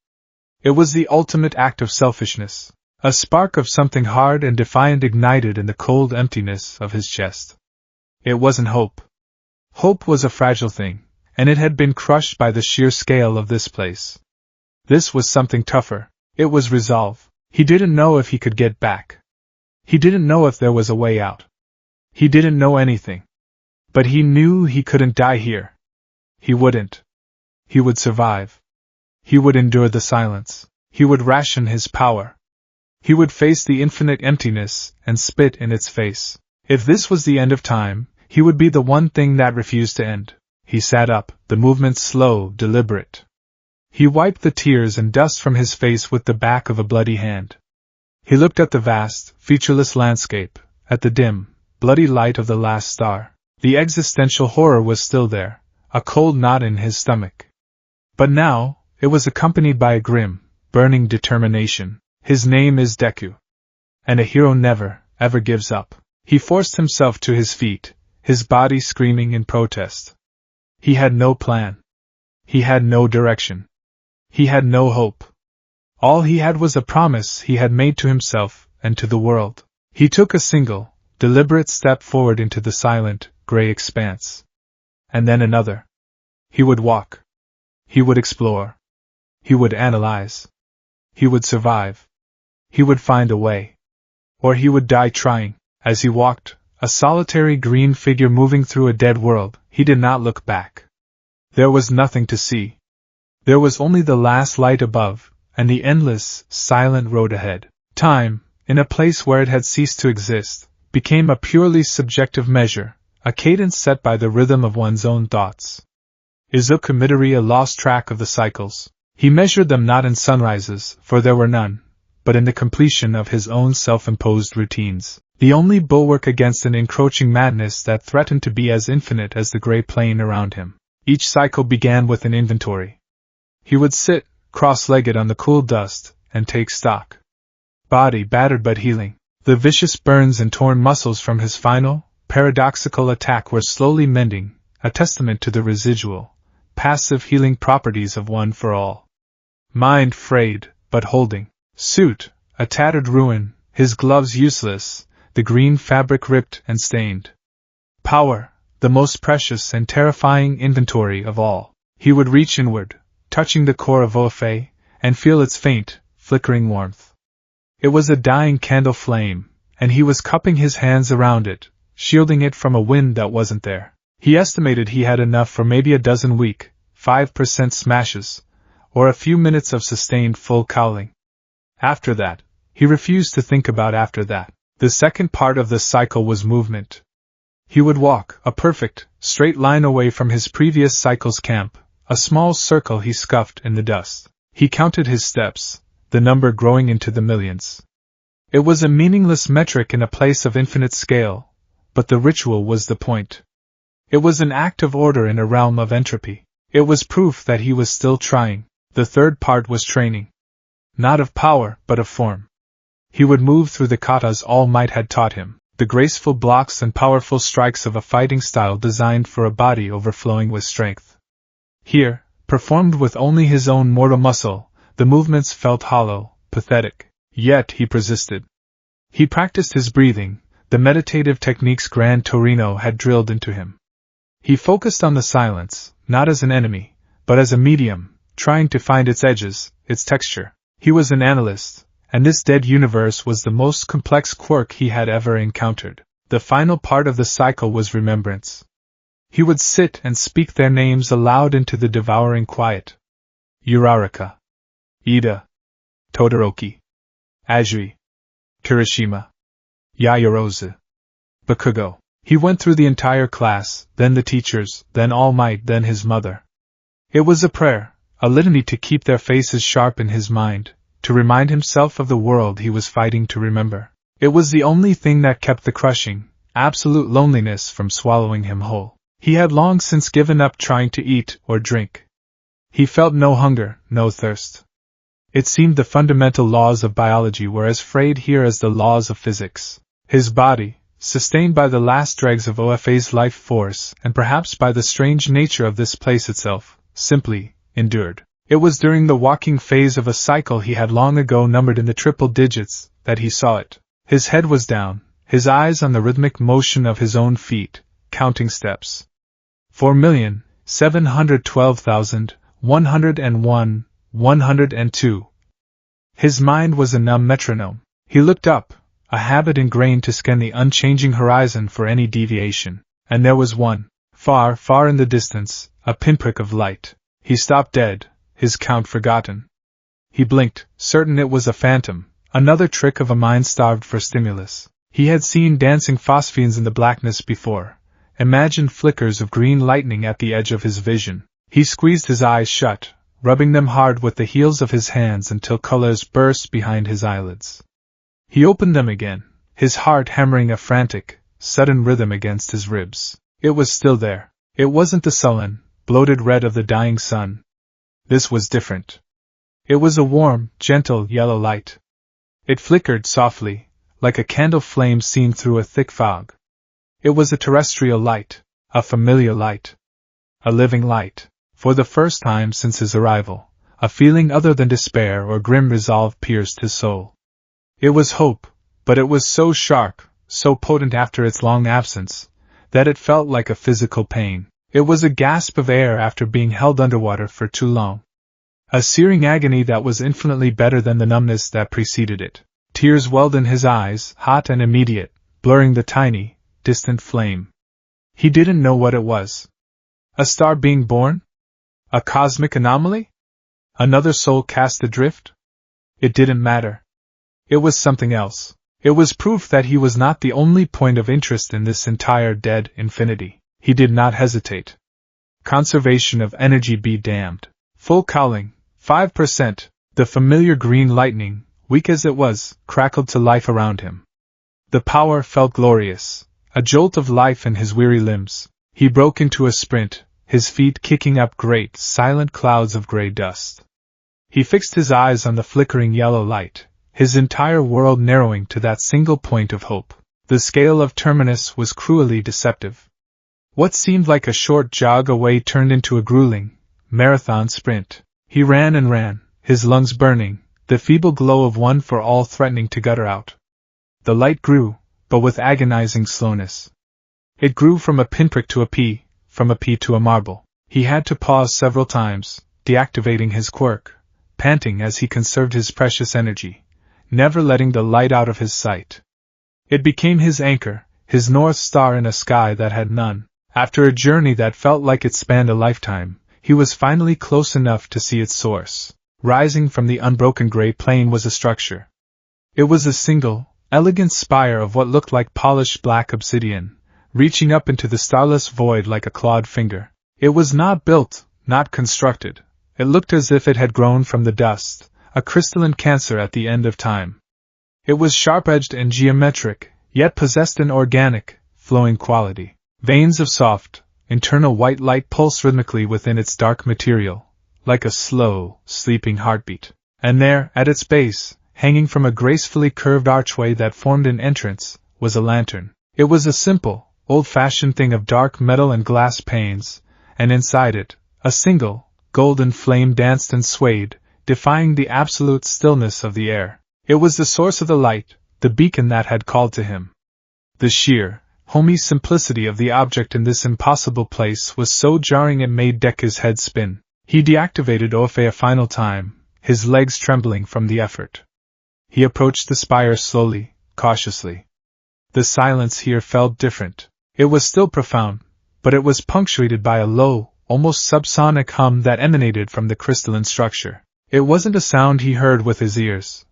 It was the ultimate act of selfishness. A spark of something hard and defiant ignited in the cold emptiness of his chest. It wasn't hope. Hope was a fragile thing, and it had been crushed by the sheer scale of this place. This was something tougher. It was resolve. He didn't know if he could get back. He didn't know if there was a way out. He didn't know anything. But he knew he couldn't die here. He wouldn't. He would survive. He would endure the silence. He would ration his power. He would face the infinite emptiness and spit in its face. If this was the end of time, he would be the one thing that refused to end. He sat up, the movement slow, deliberate. He wiped the tears and dust from his face with the back of a bloody hand. He looked at the vast, featureless landscape, at the dim, bloody light of the last star. The existential horror was still there, a cold knot in his stomach. But now, it was accompanied by a grim, burning determination. His name is Deku. And a hero never, ever gives up. He forced himself to his feet, his body screaming in protest. He had no plan. He had no direction. He had no hope. All he had was a promise he had made to himself and to the world. He took a single, deliberate step forward into the silent, gray expanse. And then another. He would walk. He would explore. He would analyze. He would survive. He would find a way. Or he would die trying. As he walked, a solitary green figure moving through a dead world, he did not look back. There was nothing to see. There was only the last light above, and the endless, silent road ahead. Time, in a place where it had ceased to exist, became a purely subjective measure, a cadence set by the rhythm of one's own thoughts. Izuku Midoriya lost track of the cycles. He measured them not in sunrises, for there were none, but in the completion of his own self-imposed routines, the only bulwark against an encroaching madness that threatened to be as infinite as the gray plain around him. Each cycle began with an inventory. He would sit, cross-legged on the cool dust, and take stock. Body battered but healing. The vicious burns and torn muscles from his final, paradoxical attack were slowly mending, a testament to the residual, passive healing properties of One for All. Mind frayed, but holding. Suit, a tattered ruin, his gloves useless, the green fabric ripped and stained. Power, the most precious and terrifying inventory of all. He would reach inward, touching the core of Oafe, and feel its faint, flickering warmth. It was a dying candle flame, and he was cupping his hands around it, shielding it from a wind that wasn't there. He estimated he had enough for maybe a dozen weak, 5% smashes, or a few minutes of sustained full cowling. After that, he refused to think about after that. The second part of the cycle was movement. He would walk, a perfect, straight line away from his previous cycle's camp, a small circle he scuffed in the dust. He counted his steps, the number growing into the millions. It was a meaningless metric in a place of infinite scale, but the ritual was the point. It was an act of order in a realm of entropy. It was proof that he was still trying. The third part was training. Not of power, but of form. He would move through the katas All Might had taught him, the graceful blocks and powerful strikes of a fighting style designed for a body overflowing with strength. Here, performed with only his own mortal muscle, the movements felt hollow, pathetic. Yet he persisted. He practiced his breathing, the meditative techniques Gran Torino had drilled into him. He focused on the silence, not as an enemy, but as a medium, trying to find its edges, its texture. He was an analyst, and this dead universe was the most complex quirk he had ever encountered. The final part of the cycle was remembrance. He would sit and speak their names aloud into the devouring quiet. Uraraka. Ida. Todoroki. Ajui. Kirishima. Yaoyorozu. Bakugo. He went through the entire class, then the teachers, then All Might, then his mother. It was a prayer, a litany to keep their faces sharp in his mind, to remind himself of the world he was fighting to remember. It was the only thing that kept the crushing, absolute loneliness from swallowing him whole. He had long since given up trying to eat or drink. He felt no hunger, no thirst. It seemed the fundamental laws of biology were as frayed here as the laws of physics. His body, sustained by the last dregs of Ofe's life force and perhaps by the strange nature of this place itself, simply endured. It was during the walking phase of a cycle he had long ago numbered in the triple digits that he saw it. His head was down, his eyes on the rhythmic motion of his own feet, counting steps. 4,712,101, 102. His mind was a numb metronome. He looked up, a habit ingrained to scan the unchanging horizon for any deviation, and there was one, far, far in the distance, a pinprick of light. He stopped dead, his count forgotten. He blinked, certain it was a phantom, another trick of a mind starved for stimulus. He had seen dancing phosphenes in the blackness before, imagined flickers of green lightning at the edge of his vision. He squeezed his eyes shut, rubbing them hard with the heels of his hands until colors burst behind his eyelids. He opened them again, his heart hammering a frantic, sudden rhythm against his ribs. It was still there. It wasn't the sullen, bloated red of the dying sun. This was different. It was a warm, gentle yellow light. It flickered softly, like a candle flame seen through a thick fog. It was a terrestrial light, a familiar light. A living light. For the first time since his arrival, a feeling other than despair or grim resolve pierced his soul. It was hope, but it was so sharp, so potent after its long absence, that it felt like a physical pain. It was a gasp of air after being held underwater for too long. A searing agony that was infinitely better than the numbness that preceded it. Tears welled in his eyes, hot and immediate, blurring the tiny, distant flame. He didn't know what it was. A star being born? A cosmic anomaly? Another soul cast adrift? It didn't matter. It was something else. It was proof that he was not the only point of interest in this entire dead infinity. He did not hesitate. Conservation of energy be damned. Full cowling, 5%, the familiar green lightning, weak as it was, crackled to life around him. The power felt glorious, a jolt of life in his weary limbs. He broke into a sprint, his feet kicking up great, silent clouds of gray dust. He fixed his eyes on the flickering yellow light, his entire world narrowing to that single point of hope. The scale of Terminus was cruelly deceptive. What seemed like a short jog away turned into a grueling, marathon sprint. He ran and ran, his lungs burning, the feeble glow of one for all threatening to gutter out. The light grew, but with agonizing slowness. It grew from a pinprick to a pea, from a pea to a marble. He had to pause several times, deactivating his quirk, panting as he conserved his precious energy, never letting the light out of his sight. It became his anchor, his north star in a sky that had none. After a journey that felt like it spanned a lifetime, he was finally close enough to see its source. Rising from the unbroken gray plain was a structure. It was a single, elegant spire of what looked like polished black obsidian, reaching up into the starless void like a clawed finger. It was not built, not constructed. It looked as if it had grown from the dust, a crystalline cancer at the end of time. It was sharp-edged and geometric, yet possessed an organic, flowing quality. Veins of soft, internal white light pulsed rhythmically within its dark material, like a slow, sleeping heartbeat. And there, at its base, hanging from a gracefully curved archway that formed an entrance, was a lantern. It was a simple, old-fashioned thing of dark metal and glass panes, and inside it, a single, golden flame danced and swayed, defying the absolute stillness of the air. It was the source of the light, the beacon that had called to him. The sheer, homey simplicity of the object in this impossible place was so jarring it made Deku's head spin. He deactivated Orphe a final time, his legs trembling from the effort. He approached the spire slowly, cautiously. The silence here felt different. It was still profound, but it was punctuated by a low, almost subsonic hum that emanated from the crystalline structure. It wasn't a sound he heard with his ears,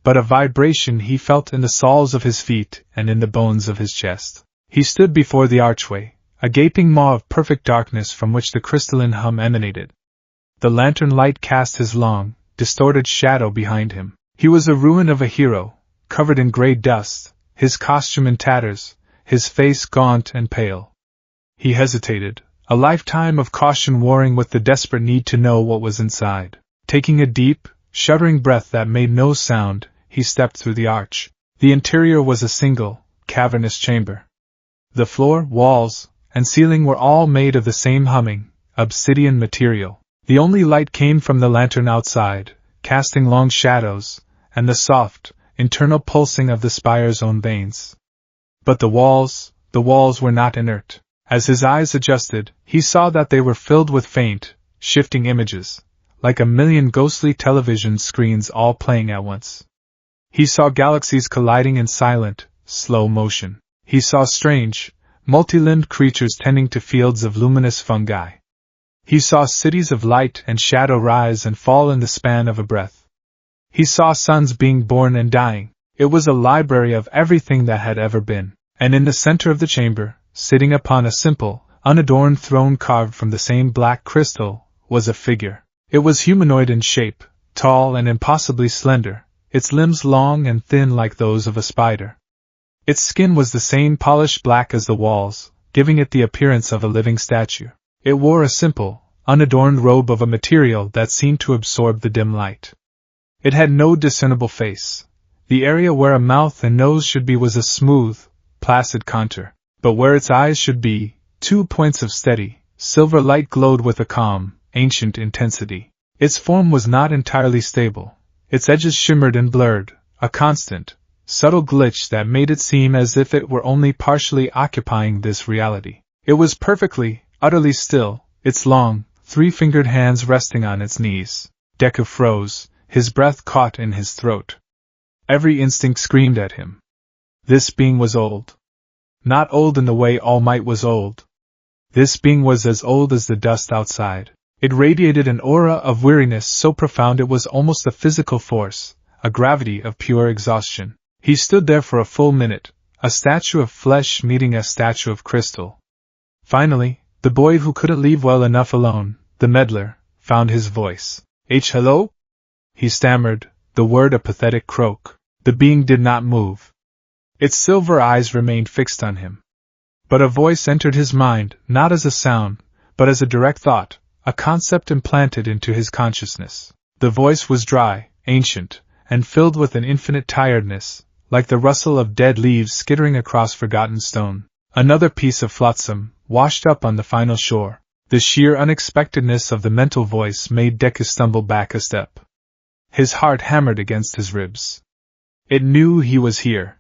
but a vibration he felt in the soles of his feet and in the bones of his chest. He stood before the archway, a gaping maw of perfect darkness from which the crystalline hum emanated. The lantern light cast his long, distorted shadow behind him. He was a ruin of a hero, covered in gray dust, his costume in tatters, his face gaunt and pale. He hesitated, a lifetime of caution warring with the desperate need to know what was inside. Taking a deep, shuddering breath that made no sound, he stepped through the arch. The interior was a single, cavernous chamber. The floor, walls, and ceiling were all made of the same humming, obsidian material. The only light came from the lantern outside, casting long shadows, and the soft, internal pulsing of the spire's own veins. But the walls were not inert. As his eyes adjusted, he saw that they were filled with faint, shifting images, like a million ghostly television screens all playing at once. He saw galaxies colliding in silent, slow motion. He saw strange, multi-limbed creatures tending to fields of luminous fungi. He saw cities of light and shadow rise and fall in the span of a breath. He saw suns being born and dying. It was a library of everything that had ever been. And in the center of the chamber, sitting upon a simple, unadorned throne carved from the same black crystal, was a figure. It was humanoid in shape, tall and impossibly slender, its limbs long and thin like those of a spider. Its skin was the same polished black as the walls, giving it the appearance of a living statue. It wore a simple, unadorned robe of a material that seemed to absorb the dim light. It had no discernible face. The area where a mouth and nose should be was a smooth, placid contour, but where its eyes should be, 2 points of steady, silver light glowed with a calm, ancient intensity. Its form was not entirely stable. Its edges shimmered and blurred, a constant, subtle glitch that made it seem as if it were only partially occupying this reality. It was perfectly, utterly still, its long, 3-fingered hands resting on its knees. Deku froze, his breath caught in his throat. Every instinct screamed at him. This being was old. Not old in the way All Might was old. This being was as old as the dust outside. It radiated an aura of weariness so profound it was almost a physical force, a gravity of pure exhaustion. He stood there for a full minute, a statue of flesh meeting a statue of crystal. Finally, the boy who couldn't leave well enough alone, the meddler, found his voice. Hello? He stammered, the word a pathetic croak. The being did not move. Its silver eyes remained fixed on him. But a voice entered his mind, not as a sound, but as a direct thought, a concept implanted into his consciousness. The voice was dry, ancient, and filled with an infinite tiredness, like the rustle of dead leaves skittering across forgotten stone. Another piece of flotsam, washed up on the final shore. The sheer unexpectedness of the mental voice made Deku stumble back a step. His heart hammered against his ribs. It knew he was here.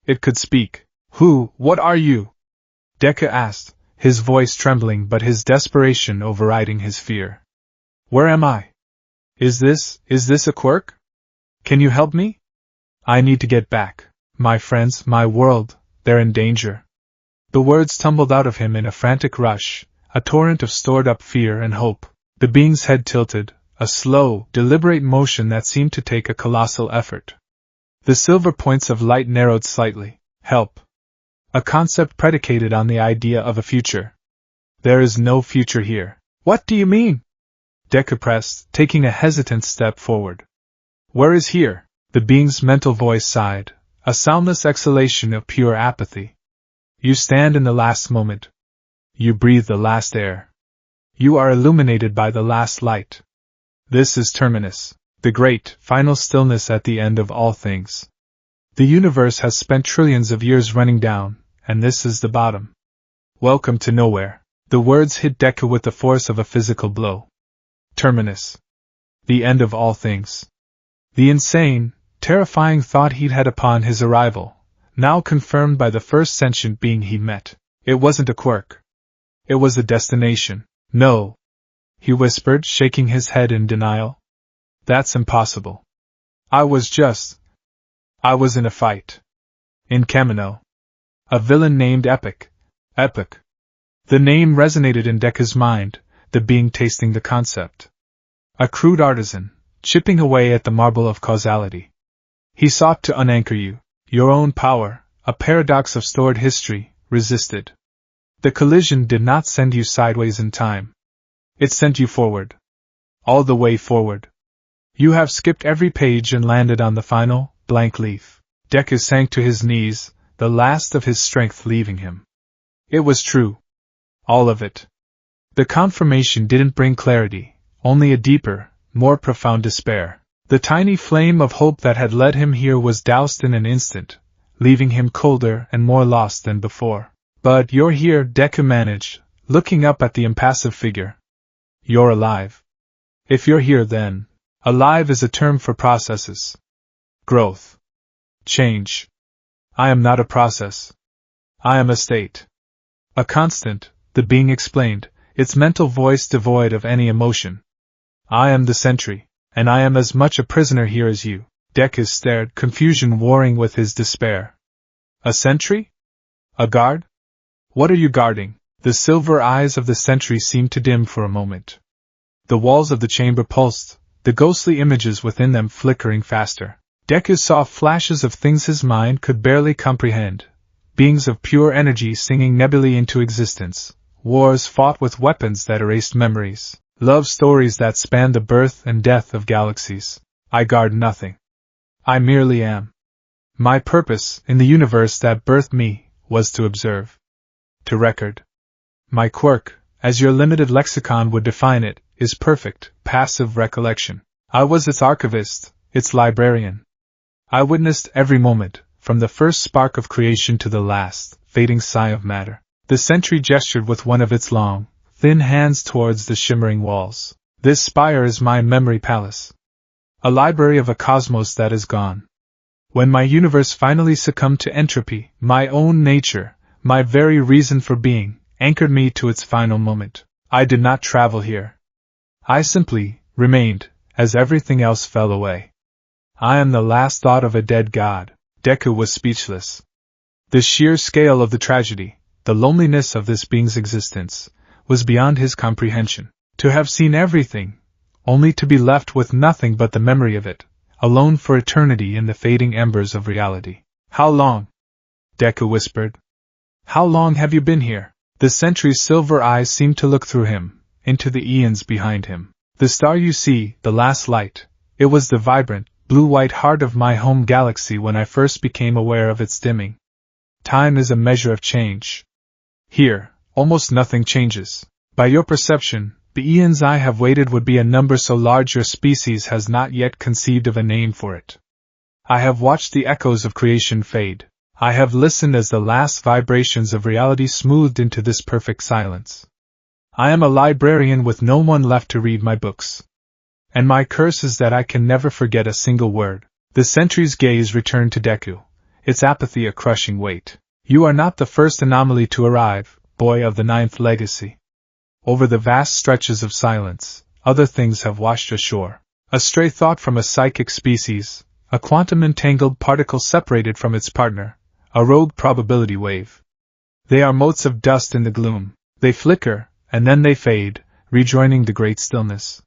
It could speak. What are you? Deku asked, his voice trembling but his desperation overriding his fear. Where am I? Is this a quirk? Can you help me? I need to get back. My friends, my world, they're in danger. The words tumbled out of him in a frantic rush, a torrent of stored-up fear and hope. The being's head tilted, a slow, deliberate motion that seemed to take a colossal effort. The silver points of light narrowed slightly. Help. A concept predicated on the idea of a future. There is no future here. What do you mean? Deku pressed, taking a hesitant step forward. Where is here? The being's mental voice sighed, a soundless exhalation of pure apathy. You stand in the last moment. You breathe the last air. You are illuminated by the last light. This is Terminus, the great, final stillness at the end of all things. The universe has spent trillions of years running down, and this is the bottom. Welcome to nowhere. The words hit Deku with the force of a physical blow. Terminus. The end of all things. The insane, terrifying thought he'd had upon his arrival, now confirmed by the first sentient being he met. It wasn't a quirk. It was a destination. No, he whispered, shaking his head in denial. That's impossible. I was in a fight. In Kamino. A villain named Epic. Epic. The name resonated in Deku's mind, the being tasting the concept. A crude artisan, chipping away at the marble of causality. He sought to unanchor you. Your own power, a paradox of stored history, resisted. The collision did not send you sideways in time. It sent you forward. All the way forward. You have skipped every page and landed on the final, blank leaf. Deku sank to his knees, the last of his strength leaving him. It was true. All of it. The confirmation didn't bring clarity, only a deeper, more profound despair. The tiny flame of hope that had led him here was doused in an instant, leaving him colder and more lost than before. But you're here, Deku managed, looking up at the impassive figure. You're alive. If you're here then, alive is a term for processes. Growth. Change. I am not a process. I am a state. A constant, the being explained, its mental voice devoid of any emotion. I am the sentry, and I am as much a prisoner here as you. Deku stared, confusion warring with his despair. A sentry? A guard? What are you guarding? The silver eyes of the sentry seemed to dim for a moment. The walls of the chamber pulsed, the ghostly images within them flickering faster. Deku saw flashes of things his mind could barely comprehend, beings of pure energy singing nebulae into existence, wars fought with weapons that erased memories, love stories that spanned the birth and death of galaxies. I guard nothing. I merely am. My purpose, in the universe that birthed me, was to observe. To record. My quirk, as your limited lexicon would define it, is perfect, passive recollection. I was its archivist, its librarian. I witnessed every moment, from the first spark of creation to the last, fading sigh of matter. The sentry gestured with one of its long, thin hands towards the shimmering walls. This spire is my memory palace. A library of a cosmos that is gone. When my universe finally succumbed to entropy, my own nature, my very reason for being, anchored me to its final moment. I did not travel here. I simply remained, as everything else fell away. I am the last thought of a dead god. Deku was speechless. The sheer scale of the tragedy, the loneliness of this being's existence, was beyond his comprehension. To have seen everything, only to be left with nothing but the memory of it, alone for eternity in the fading embers of reality. How long? Deku whispered. How long have you been here? The sentry's silver eyes seemed to look through him, into the eons behind him. The star you see, the last light, it was the vibrant, blue-white heart of my home galaxy when I first became aware of its dimming. Time is a measure of change. Here, almost nothing changes. By your perception, the eons I have waited would be a number so large your species has not yet conceived of a name for it. I have watched the echoes of creation fade. I have listened as the last vibrations of reality smoothed into this perfect silence. I am a librarian with no one left to read my books. And my curse is that I can never forget a single word. The sentry's gaze returned to Deku, its apathy a crushing weight. You are not the first anomaly to arrive, boy of the ninth legacy. Over the vast stretches of silence, other things have washed ashore. A stray thought from a psychic species, a quantum-entangled particle separated from its partner, a rogue probability wave. They are motes of dust in the gloom. They flicker, and then they fade, rejoining the great stillness.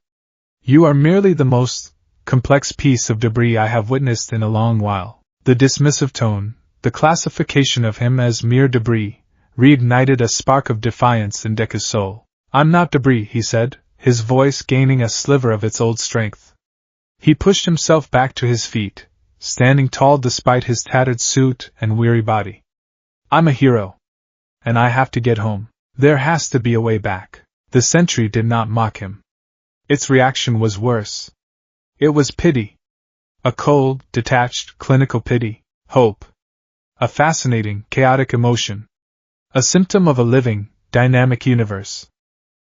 You are merely the most complex piece of debris I have witnessed in a long while. The dismissive tone, the classification of him as mere debris, reignited a spark of defiance in Deku's soul. I'm not debris, he said, his voice gaining a sliver of its old strength. He pushed himself back to his feet, standing tall despite his tattered suit and weary body. I'm a hero. And I have to get home. There has to be a way back. The sentry did not mock him. Its reaction was worse. It was pity. A cold, detached, clinical pity. Hope. A fascinating, chaotic emotion. A symptom of a living, dynamic universe.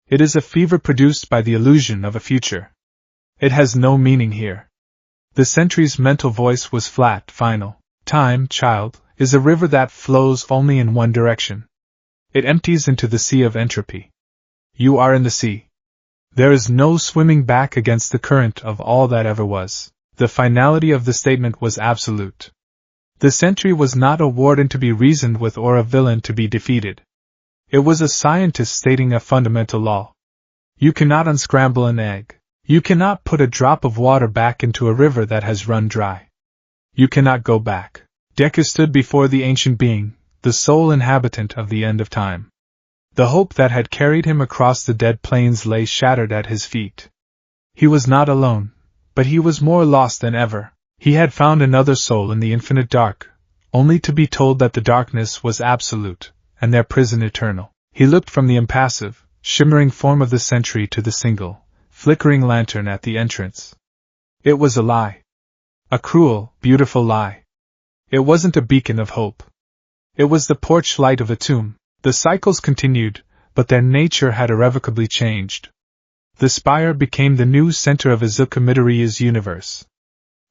It is a fever produced by the illusion of a future. It has no meaning here. The sentry's mental voice was flat, final. Time, child, is a river that flows only in one direction. It empties into the sea of entropy. You are in the sea. There is no swimming back against the current of all that ever was. The finality of the statement was absolute. The sentry was not a warden to be reasoned with or a villain to be defeated. It was a scientist stating a fundamental law. You cannot unscramble an egg. You cannot put a drop of water back into a river that has run dry. You cannot go back. Deku stood before the ancient being, the sole inhabitant of the end of time. The hope that had carried him across the dead plains lay shattered at his feet. He was not alone, but he was more lost than ever. He had found another soul in the infinite dark, only to be told that the darkness was absolute, and their prison eternal. He looked from the impassive, shimmering form of the sentry to the single, flickering lantern at the entrance. It was a lie. A cruel, beautiful lie. It wasn't a beacon of hope. It was the porch light of a tomb. The cycles continued, but their nature had irrevocably changed. The spire became the new center of Izuku Midoriya's universe.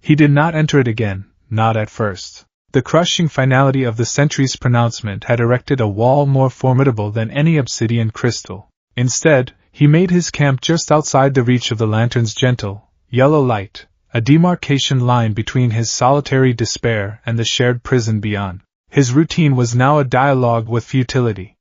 He did not enter it again, not at first. The crushing finality of the sentry's pronouncement had erected a wall more formidable than any obsidian crystal. Instead, he made his camp just outside the reach of the lantern's gentle, yellow light, a demarcation line between his solitary despair and the shared prison beyond. His routine was now a dialogue with futility.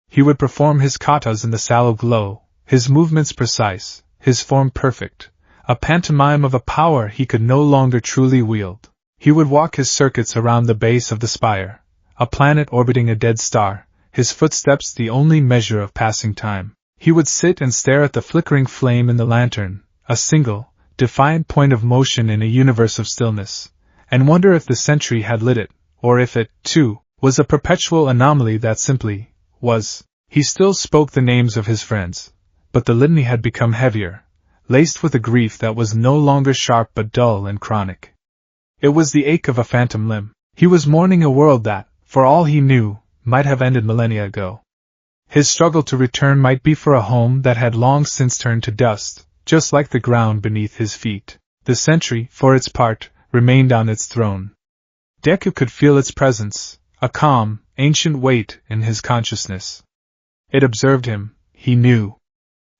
He would perform his katas in the sallow glow, his movements precise, his form perfect, a pantomime of a power he could no longer truly wield. He would walk his circuits around the base of the spire, a planet orbiting a dead star, his footsteps the only measure of passing time. He would sit and stare at the flickering flame in the lantern, a single, defiant point of motion in a universe of stillness, and wonder if the sentry had lit it, or if it, too, was a perpetual anomaly that simply was. He still spoke the names of his friends, but the litany had become heavier, laced with a grief that was no longer sharp but dull and chronic. It was the ache of a phantom limb. He was mourning a world that, for all he knew, might have ended millennia ago. His struggle to return might be for a home that had long since turned to dust, just like the ground beneath his feet. The sentry, for its part, remained on its throne. Deku could feel its presence, a calm, ancient weight in his consciousness. It observed him, he knew.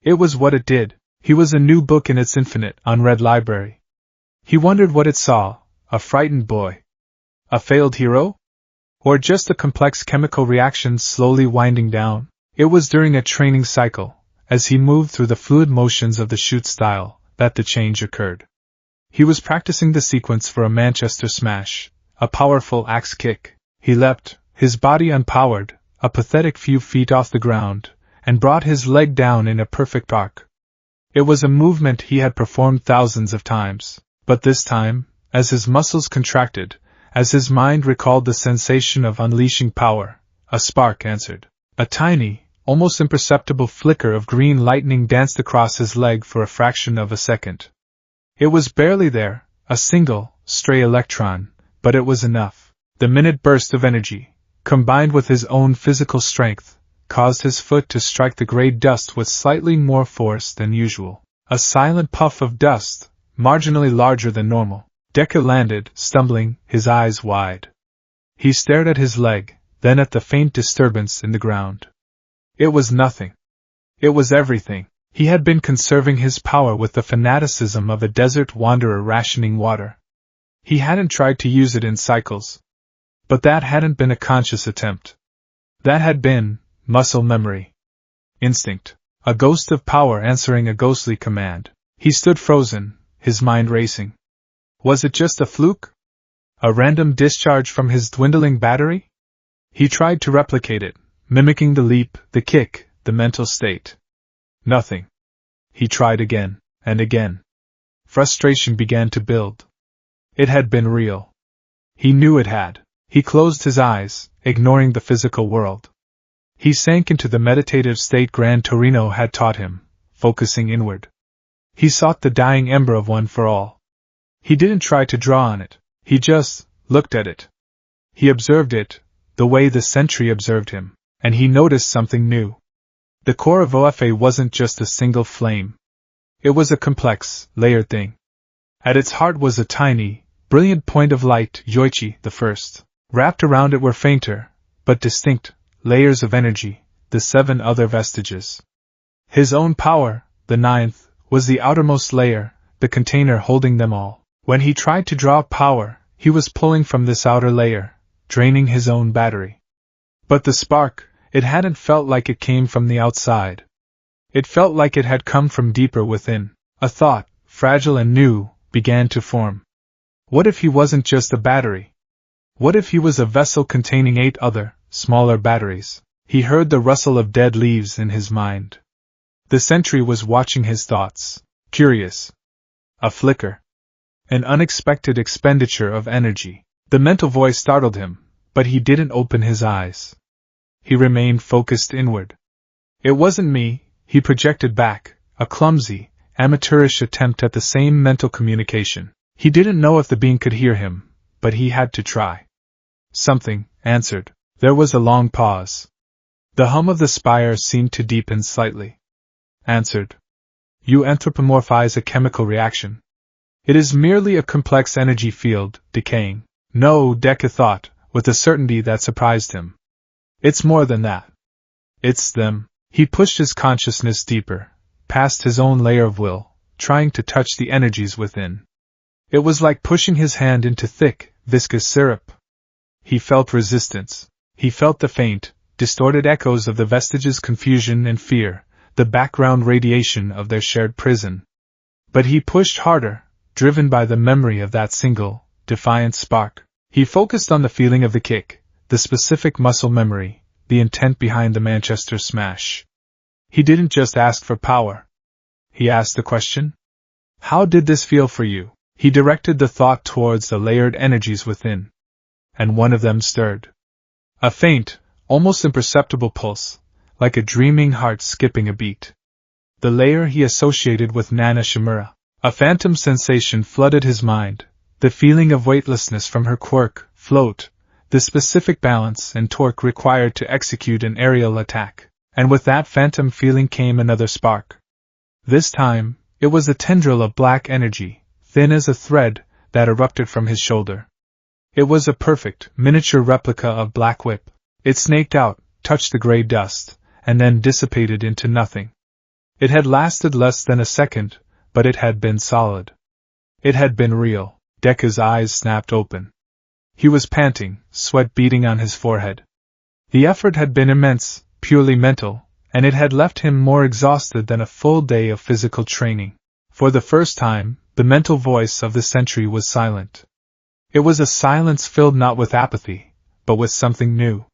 It was what it did. He was a new book in its infinite, unread library. He wondered what it saw, a frightened boy. A failed hero? Or just a complex chemical reaction slowly winding down? It was during a training cycle, as he moved through the fluid motions of the shoot style, that the change occurred. He was practicing the sequence for a Manchester smash, a powerful axe kick. He leapt, his body unpowered, a pathetic few feet off the ground, and brought his leg down in a perfect arc. It was a movement he had performed thousands of times, but this time, as his muscles contracted, as his mind recalled the sensation of unleashing power, a spark answered. A tiny, almost imperceptible flicker of green lightning danced across his leg for a fraction of a second. It was barely there, a single, stray electron, but it was enough. The minute burst of energy, combined with his own physical strength, caused his foot to strike the gray dust with slightly more force than usual. A silent puff of dust, marginally larger than normal. Deku landed, stumbling, his eyes wide. He stared at his leg, then at the faint disturbance in the ground. It was nothing. It was everything. He had been conserving his power with the fanaticism of a desert wanderer rationing water. He hadn't tried to use it in cycles. But that hadn't been a conscious attempt. That had been muscle memory. Instinct. A ghost of power answering a ghostly command. He stood frozen, his mind racing. Was it just a fluke? A random discharge from his dwindling battery? He tried to replicate it, mimicking the leap, the kick, the mental state. Nothing. He tried again, and again. Frustration began to build. It had been real. He knew it had. He closed his eyes, ignoring the physical world. He sank into the meditative state Gran Torino had taught him, focusing inward. He sought the dying ember of one for all. He didn't try to draw on it, he just looked at it. He observed it, the way the sentry observed him, and he noticed something new. The core of OFA wasn't just a single flame. It was a complex, layered thing. At its heart was a tiny, brilliant point of light, Yoichi the first. Wrapped around it were fainter, but distinct, layers of energy, the 7 other vestiges. His own power, the 9th, was the outermost layer, the container holding them all. When he tried to draw power, he was pulling from this outer layer, draining his own battery. But the spark, it hadn't felt like it came from the outside. It felt like it had come from deeper within. A thought, fragile and new, began to form. What if he wasn't just a battery? What if he was a vessel containing 8 other, smaller batteries? He heard the rustle of dead leaves in his mind. The sentry was watching his thoughts, curious. A flicker. An unexpected expenditure of energy. The mental voice startled him, but he didn't open his eyes. He remained focused inward. It wasn't me, he projected back, a clumsy, amateurish attempt at the same mental communication. He didn't know if the being could hear him, but he had to try. Something answered. There was a long pause. The hum of the spire seemed to deepen slightly. Answered. You anthropomorphize a chemical reaction. It is merely a complex energy field, decaying. No, Deku thought, with a certainty that surprised him. It's more than that. It's them. He pushed his consciousness deeper, past his own layer of will, trying to touch the energies within. It was like pushing his hand into thick, viscous syrup. He felt resistance. He felt the faint, distorted echoes of the vestiges' confusion and fear, the background radiation of their shared prison. But he pushed harder, driven by the memory of that single, defiant spark. He focused on the feeling of the kick, the specific muscle memory, the intent behind the Manchester smash. He didn't just ask for power. He asked the question. How did this feel for you? He directed the thought towards the layered energies within. And one of them stirred. A faint, almost imperceptible pulse, like a dreaming heart skipping a beat. The layer he associated with Nana Shimura. A phantom sensation flooded his mind, the feeling of weightlessness from her quirk, float, the specific balance and torque required to execute an aerial attack. And with that phantom feeling came another spark. This time, it was a tendril of black energy, thin as a thread, that erupted from his shoulder. It was a perfect, miniature replica of Black Whip. It snaked out, touched the gray dust, and then dissipated into nothing. It had lasted less than a second, but it had been solid. It had been real. Deku's eyes snapped open. He was panting, sweat beading on his forehead. The effort had been immense, purely mental, and it had left him more exhausted than a full day of physical training. For the first time, the mental voice of the sentry was silent. It was a silence filled not with apathy, but with something new.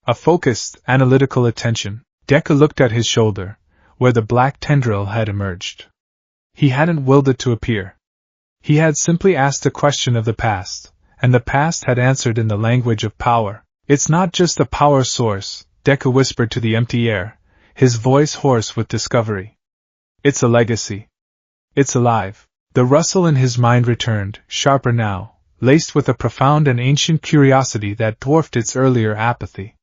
A focused, analytical attention. Deku looked at his shoulder, where the black tendril had emerged. He hadn't willed it to appear. He had simply asked a question of the past, and the past had answered in the language of power. It's not just a power source, Deku whispered to the empty air, his voice hoarse with discovery. It's a legacy. It's alive. The rustle in his mind returned, sharper now, laced with a profound and ancient curiosity that dwarfed its earlier apathy.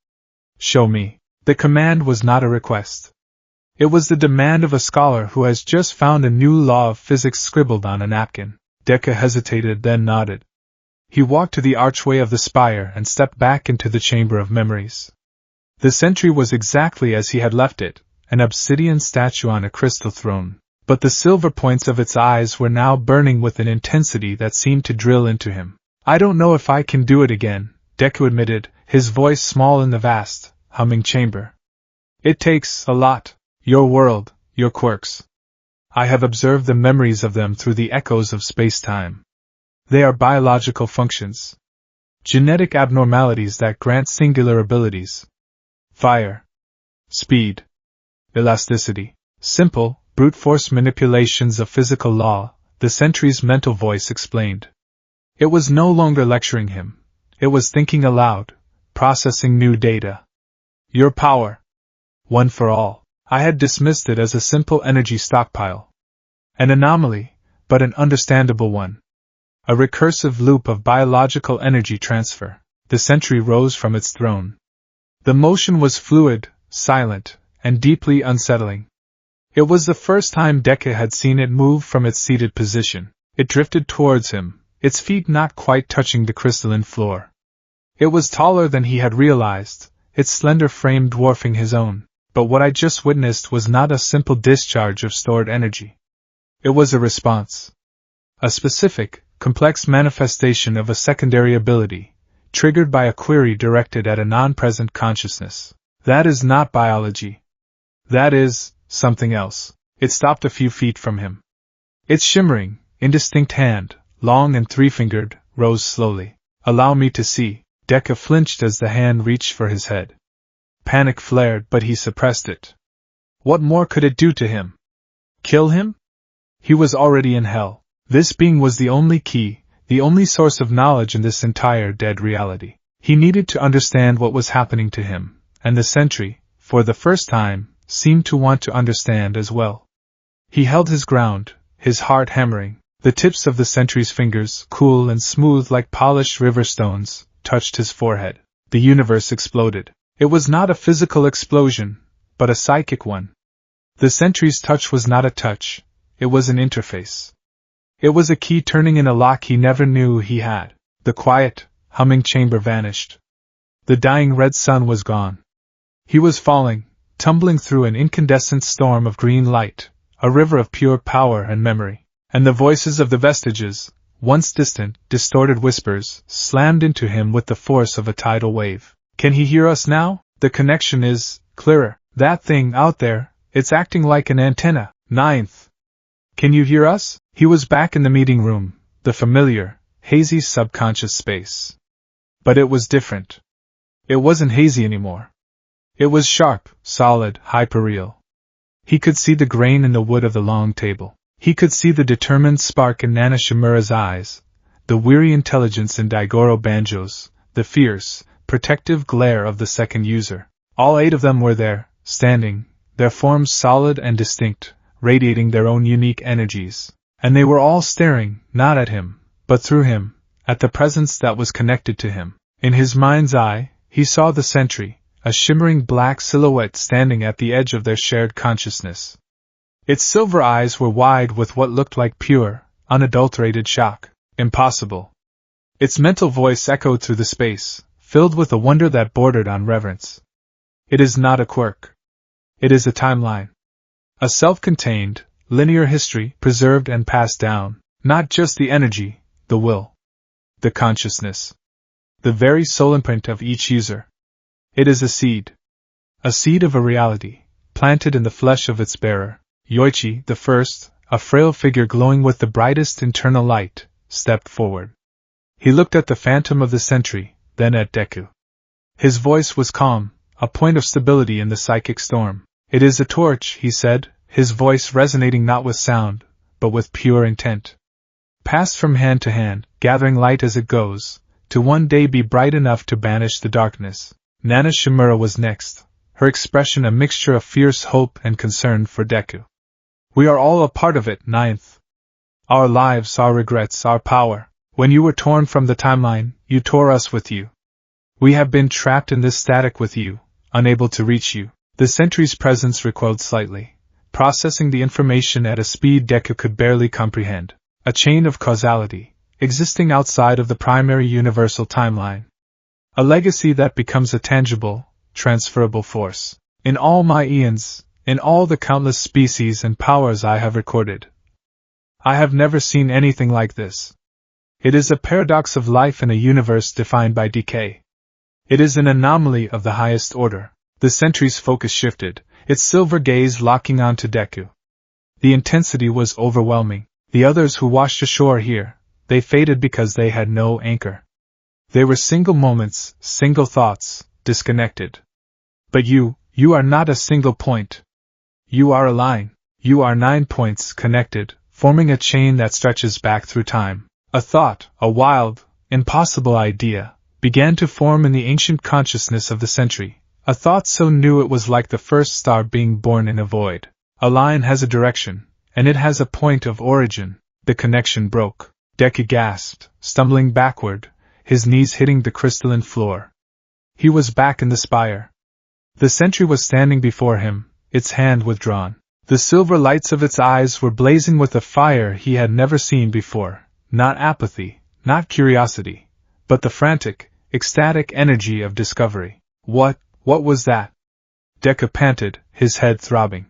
Show me. The command was not a request. It was the demand of a scholar who has just found a new law of physics scribbled on a napkin. Deku hesitated, then nodded. He walked to the archway of the spire and stepped back into the chamber of memories. The sentry was exactly as he had left it, an obsidian statue on a crystal throne, but the silver points of its eyes were now burning with an intensity that seemed to drill into him. I don't know if I can do it again, Deku admitted, his voice small in the vast, humming chamber. It takes a lot. Your world, your quirks. I have observed the memories of them through the echoes of space-time. They are biological functions. Genetic abnormalities that grant singular abilities. Fire. Speed. Elasticity. Simple, brute force manipulations of physical law, the sentry's mental voice explained. It was no longer lecturing him. It was thinking aloud, processing new data. Your power. One for all. I had dismissed it as a simple energy stockpile. An anomaly, but an understandable one. A recursive loop of biological energy transfer. The sentry rose from its throne. The motion was fluid, silent, and deeply unsettling. It was the first time Deku had seen it move from its seated position. It drifted towards him, its feet not quite touching the crystalline floor. It was taller than he had realized, its slender frame dwarfing his own. But what I just witnessed was not a simple discharge of stored energy. It was a response. A specific, complex manifestation of a secondary ability, triggered by a query directed at a non-present consciousness. That is not biology. That is something else. It stopped a few feet from him. Its shimmering, indistinct hand, long and three-fingered, rose slowly. Allow me to see. Deku flinched as the hand reached for his head. Panic flared, but he suppressed it. What more could it do to him? Kill him? He was already in hell. This being was the only key, the only source of knowledge in this entire dead reality. He needed to understand what was happening to him, and the sentry, for the first time, seemed to want to understand as well. He held his ground, his heart hammering. The tips of the sentry's fingers, cool and smooth like polished river stones, touched his forehead. The universe exploded. It was not a physical explosion, but a psychic one. The sentry's touch was not a touch, it was an interface. It was a key turning in a lock he never knew he had. The quiet, humming chamber vanished. The dying red sun was gone. He was falling, tumbling through an incandescent storm of green light, a river of pure power and memory. And the voices of the vestiges, once distant, distorted whispers, slammed into him with the force of a tidal wave. Can he hear us now? The connection is clearer. That thing out there, it's acting like an antenna. 9th. Can you hear us? He was back in the meeting room, the familiar, hazy subconscious space. But it was different. It wasn't hazy anymore. It was sharp, solid, hyperreal. He could see the grain in the wood of the long table. He could see the determined spark in Nana Shimura's eyes, the weary intelligence in Daigoro Banjo's, the fierce, protective glare of the second user. All 8 of them were there, standing, their forms solid and distinct, radiating their own unique energies. And they were all staring, not at him, but through him, at the presence that was connected to him. In his mind's eye, he saw the sentry, a shimmering black silhouette standing at the edge of their shared consciousness. Its silver eyes were wide with what looked like pure, unadulterated shock. Impossible. Its mental voice echoed through the space, filled with a wonder that bordered on reverence. It is not a quirk. It is a timeline. A self-contained, linear history, preserved and passed down, not just the energy, the will, the consciousness, the very soul imprint of each user. It is a seed of a reality, planted in the flesh of its bearer. Yoichi, the first, a frail figure glowing with the brightest internal light, stepped forward. He looked at the phantom of the sentry, then at Deku. His voice was calm, a point of stability in the psychic storm. It is a torch, he said, his voice resonating not with sound, but with pure intent. passed from hand to hand, gathering light as it goes, to one day be bright enough to banish the darkness. Nana Shimura was next, her expression a mixture of fierce hope and concern for Deku. We are all a part of it, ninth. Our lives, our regrets, our power. When you were torn from the timeline, you tore us with you. We have been trapped in this static with you, unable to reach you. The sentry's presence recoiled slightly, processing the information at a speed Deku could barely comprehend. A chain of causality, existing outside of the primary universal timeline. A legacy that becomes a tangible, transferable force. In all my eons, in all the countless species and powers I have recorded, I have never seen anything like this. It is a paradox of life in a universe defined by decay. It is an anomaly of the highest order. The sentry's focus shifted, its silver gaze locking onto Deku. The intensity was overwhelming. The others who washed ashore here, they faded because they had no anchor. They were single moments, single thoughts, disconnected. But you are not a single point. You are a line. You are 9 points connected, forming a chain that stretches back through time. A thought, a wild, impossible idea, began to form in the ancient consciousness of the sentry. A thought so new it was like the first star being born in a void. A line has a direction, and it has a point of origin. The connection broke. Deku gasped, stumbling backward, his knees hitting the crystalline floor. He was back in the spire. The sentry was standing before him, its hand withdrawn. The silver lights of its eyes were blazing with a fire he had never seen before. Not apathy, not curiosity, but the frantic, ecstatic energy of discovery. What was that? Deku panted, his head throbbing.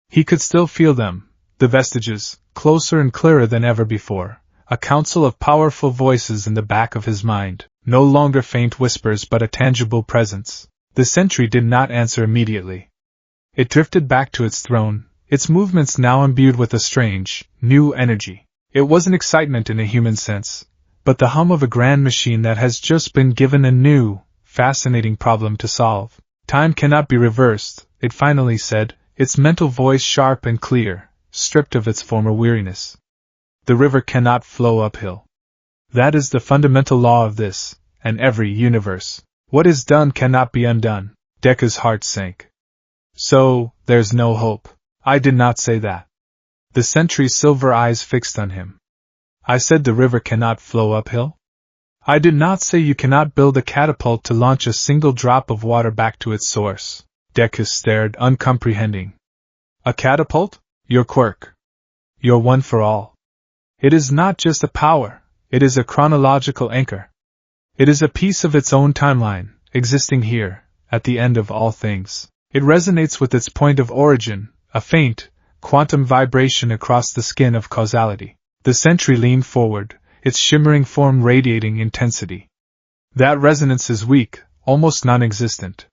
He could still feel them, the vestiges, closer and clearer than ever before, a council of powerful voices in the back of his mind, no longer faint whispers but a tangible presence. The sentry did not answer immediately. It drifted back to its throne, its movements now imbued with a strange, new energy. It wasn't excitement in a human sense, but the hum of a grand machine that has just been given a new, fascinating problem to solve. Time cannot be reversed, it finally said, its mental voice sharp and clear, stripped of its former weariness. The river cannot flow uphill. That is the fundamental law of this, and every universe. What is done cannot be undone. Deku's heart sank. So, there's no hope. I did not say that. The sentry's silver eyes fixed on him. I said the river cannot flow uphill? I did not say you cannot build a catapult to launch a single drop of water back to its source. Deku stared, uncomprehending. A catapult? Your quirk. Your one for all. It is not just a power, it is a chronological anchor. It is a piece of its own timeline, existing here, at the end of all things. It resonates with its point of origin, a faint, quantum vibration across the skin of causality. The sentry leaned forward, its shimmering form radiating intensity. That resonance is weak, almost non-existent.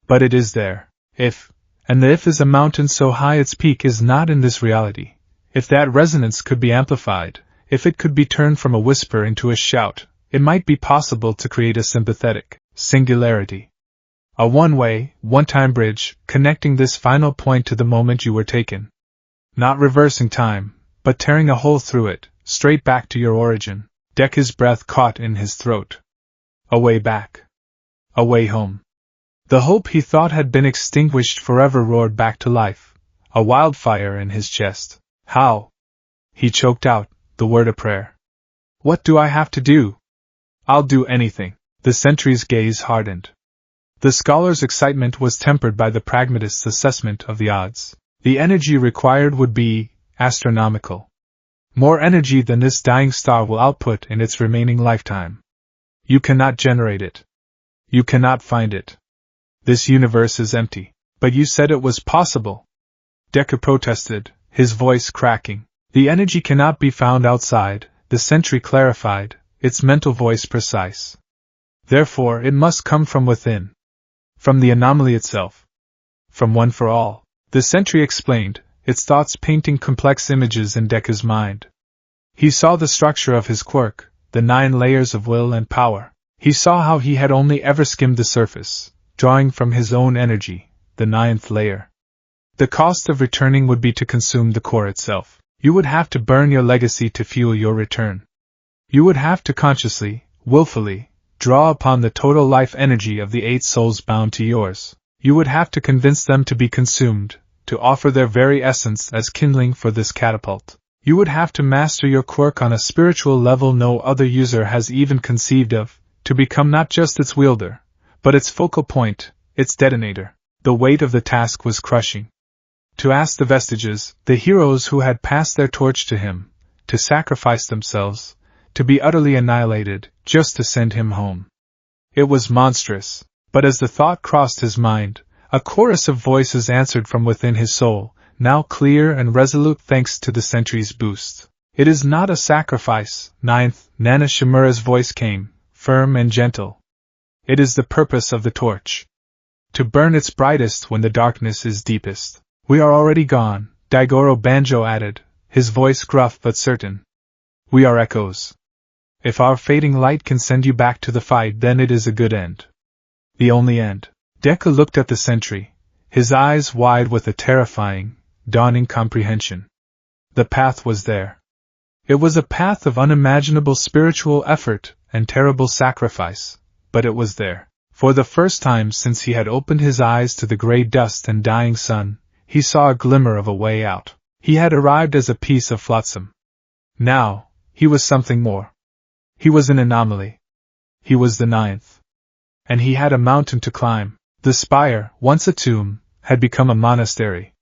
But it is there. And the if is a mountain so high its peak is not in this reality. If that resonance could be amplified, if it could be turned from a whisper into a shout, it might be possible to create a sympathetic singularity. A one-way, one-time bridge, connecting this final point to the moment you were taken. Not reversing time, but tearing a hole through it, straight back to your origin. Deku's breath caught in his throat. A way back. A way home. The hope he thought had been extinguished forever roared back to life, a wildfire in his chest. How? He choked out, the word a prayer. What do I have to do? I'll do anything. The sentry's gaze hardened. The scholar's excitement was tempered by the pragmatist's assessment of the odds. The energy required would be astronomical. More energy than this dying star will output in its remaining lifetime. You cannot generate it. You cannot find it. This universe is empty. But you said it was possible. Deku protested, his voice cracking. The energy cannot be found outside, the sentry clarified, its mental voice precise. Therefore it must come from within. From the anomaly itself. From one for all. The sentry explained, its thoughts painting complex images in Deku's mind. He saw the structure of his quirk, the 9 layers of will and power. He saw how he had only ever skimmed the surface, drawing from his own energy, the 9th layer. The cost of returning would be to consume the core itself. You would have to burn your legacy to fuel your return. You would have to consciously, willfully, draw upon the total life energy of the 8 souls bound to yours. You would have to convince them to be consumed, to offer their very essence as kindling for this catapult. You would have to master your quirk on a spiritual level no other user has even conceived of, to become not just its wielder, but its focal point, its detonator. The weight of the task was crushing. To ask the vestiges, the heroes who had passed their torch to him, to sacrifice themselves, to be utterly annihilated, just to send him home. It was monstrous, but as the thought crossed his mind, a chorus of voices answered from within his soul, now clear and resolute thanks to the century's boost. It is not a sacrifice, 9th, Nana Shimura's voice came, firm and gentle. It is the purpose of the torch. To burn its brightest when the darkness is deepest. We are already gone, Daigoro Banjo added, his voice gruff but certain. We are echoes. If our fading light can send you back to the fight, then it is a good end. The only end. Deku looked at the sentry, his eyes wide with a terrifying, dawning comprehension. The path was there. It was a path of unimaginable spiritual effort and terrible sacrifice, but it was there. For the first time since he had opened his eyes to the gray dust and dying sun, he saw a glimmer of a way out. He had arrived as a piece of flotsam. Now, he was something more. He was an anomaly. He was the 9th. And he had a mountain to climb. The spire, once a tomb, had become a monastery.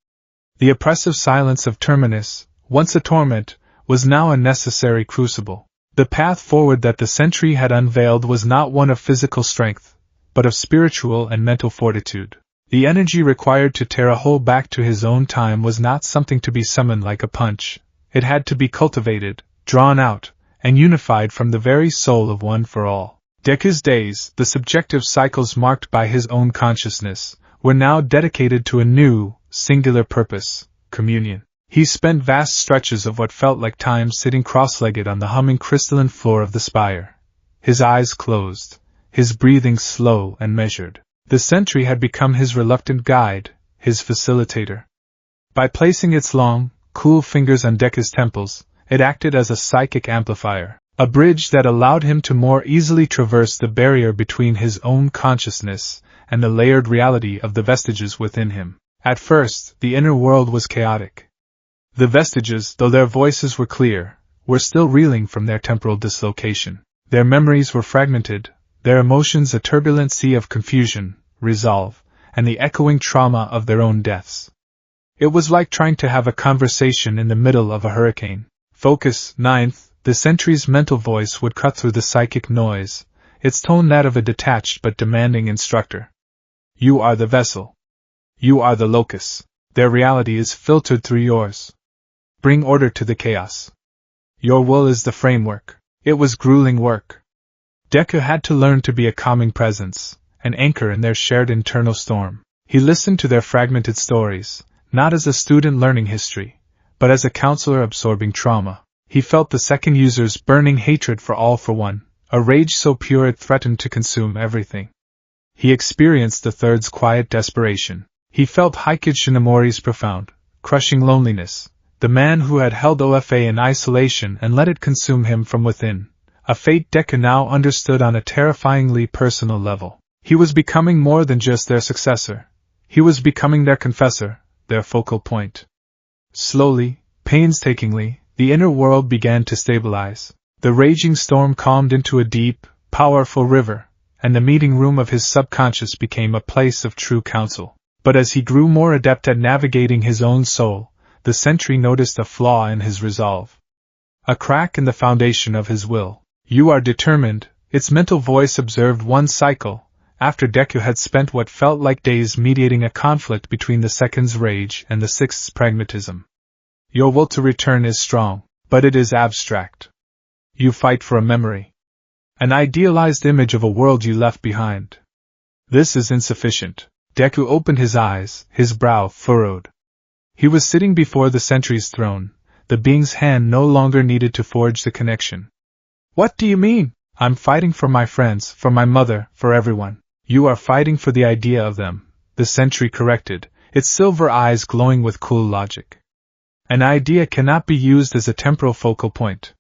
The oppressive silence of Terminus, once a torment, was now a necessary crucible. The path forward that the century had unveiled was not one of physical strength, but of spiritual and mental fortitude. The energy required to tear a hole back to his own time was not something to be summoned like a punch. It had to be cultivated, drawn out, and unified from the very soul of One for All. Deku's days, the subjective cycles marked by his own consciousness, were now dedicated to a new, singular purpose, communion. He spent vast stretches of what felt like time sitting cross-legged on the humming crystalline floor of the spire. His eyes closed, his breathing slow and measured. The sentry had become his reluctant guide, his facilitator. By placing its long, cool fingers on Deku's temples, it acted as a psychic amplifier, a bridge that allowed him to more easily traverse the barrier between his own consciousness and the layered reality of the vestiges within him. At first, the inner world was chaotic. The vestiges, though their voices were clear, were still reeling from their temporal dislocation. Their memories were fragmented, their emotions a turbulent sea of confusion, resolve, and the echoing trauma of their own deaths. It was like trying to have a conversation in the middle of a hurricane. Focus, 9th, the sentry's mental voice would cut through the psychic noise, its tone that of a detached but demanding instructor. You are the vessel. You are the locus. Their reality is filtered through yours. Bring order to the chaos. Your will is the framework. It was grueling work. Deku had to learn to be a calming presence, an anchor in their shared internal storm. He listened to their fragmented stories, not as a student learning history, but as a counselor absorbing trauma. He felt the second user's burning hatred for All for One, a rage so pure it threatened to consume everything. He experienced the third's quiet desperation. He felt Heike Shinomori's profound, crushing loneliness, the man who had held OFA in isolation and let it consume him from within, a fate Deku now understood on a terrifyingly personal level. He was becoming more than just their successor. He was becoming their confessor, their focal point. Slowly, painstakingly, the inner world began to stabilize. The raging storm calmed into a deep, powerful river, and the meeting room of his subconscious became a place of true counsel. But as he grew more adept at navigating his own soul, the sentry noticed a flaw in his resolve. A crack in the foundation of his will. You are determined, its mental voice observed one cycle, after Deku had spent what felt like days mediating a conflict between the second's rage and the sixth's pragmatism. Your will to return is strong, but it is abstract. You fight for a memory. An idealized image of a world you left behind. This is insufficient. Deku opened his eyes, his brow furrowed. He was sitting before the sentry's throne, the being's hand no longer needed to forge the connection. What do you mean? I'm fighting for my friends, for my mother, for everyone. You are fighting for the idea of them, the sentry corrected, its silver eyes glowing with cool logic. An idea cannot be used as a temporal focal point.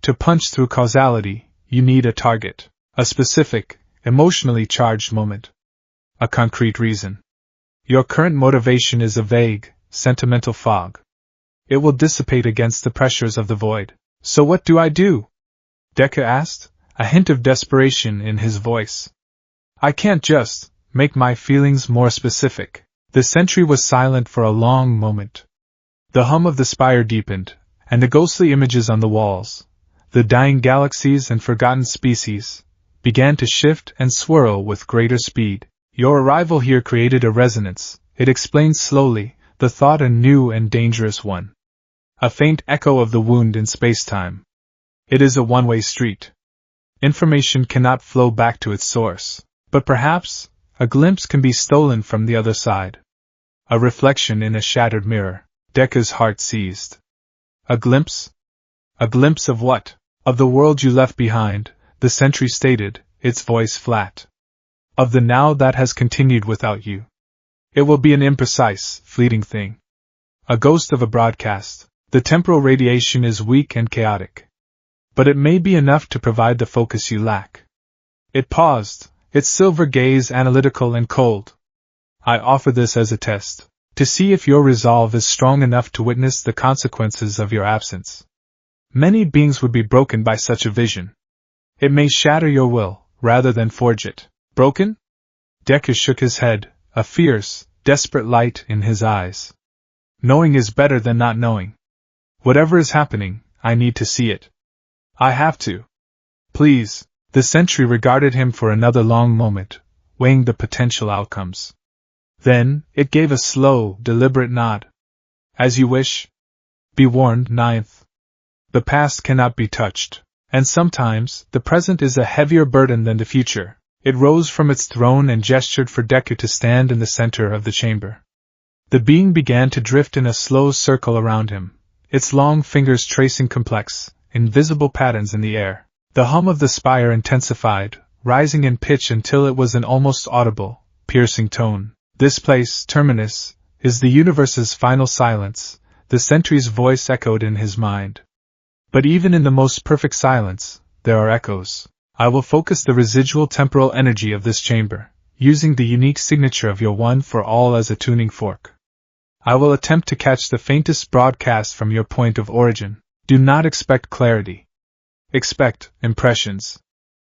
To punch through causality, you need a target, a specific, emotionally charged moment, a concrete reason. Your current motivation is a vague, sentimental fog. It will dissipate against the pressures of the void. So what do I do? Deku asked, a hint of desperation in his voice. I can't just make my feelings more specific. The sentry was silent for a long moment. The hum of the spire deepened, and the ghostly images on the walls, the dying galaxies and forgotten species, began to shift and swirl with greater speed. Your arrival here created a resonance, it explained slowly, the thought a new and dangerous one. A faint echo of the wound in space-time. It is a one-way street. Information cannot flow back to its source, but perhaps a glimpse can be stolen from the other side. A reflection in a shattered mirror. Deku's heart seized. A glimpse? A glimpse of what? Of the world you left behind, the sentry stated, its voice flat. Of the now that has continued without you. It will be an imprecise, fleeting thing. A ghost of a broadcast. The temporal radiation is weak and chaotic. But it may be enough to provide the focus you lack. It paused, its silver gaze analytical and cold. I offer this as a test, to see if your resolve is strong enough to witness the consequences of your absence. Many beings would be broken by such a vision. It may shatter your will, rather than forge it. Broken? Deku shook his head, a fierce, desperate light in his eyes. Knowing is better than not knowing. Whatever is happening, I need to see it. I have to. Please. The sentry regarded him for another long moment, weighing the potential outcomes. Then, it gave a slow, deliberate nod. As you wish. Be warned, Ninth. The past cannot be touched, and sometimes, the present is a heavier burden than the future. It rose from its throne and gestured for Deku to stand in the center of the chamber. The being began to drift in a slow circle around him, its long fingers tracing complex, invisible patterns in the air. The hum of the spire intensified, rising in pitch until it was an almost audible, piercing tone. This place, Terminus, is the universe's final silence, the sentry's voice echoed in his mind. But even in the most perfect silence, there are echoes. I will focus the residual temporal energy of this chamber, using the unique signature of your one for all as a tuning fork. I will attempt to catch the faintest broadcast from your point of origin. Do not expect clarity. Expect impressions.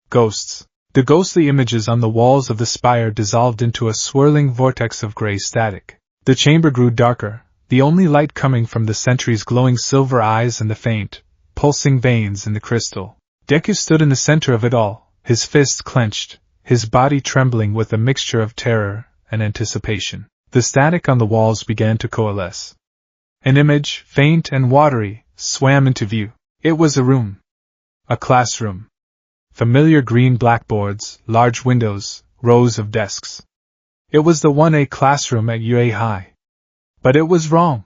Ghosts. The ghostly images on the walls of the spire dissolved into a swirling vortex of gray static. The chamber grew darker, the only light coming from the sentry's glowing silver eyes and the faint, pulsing veins in the crystal. Deku stood in the center of it all, his fists clenched, his body trembling with a mixture of terror and anticipation. The static on the walls began to coalesce. An image, faint and watery, swam into view. It was a room. A classroom. Familiar green blackboards, large windows, rows of desks. It was the 1A classroom at UA High. But it was wrong.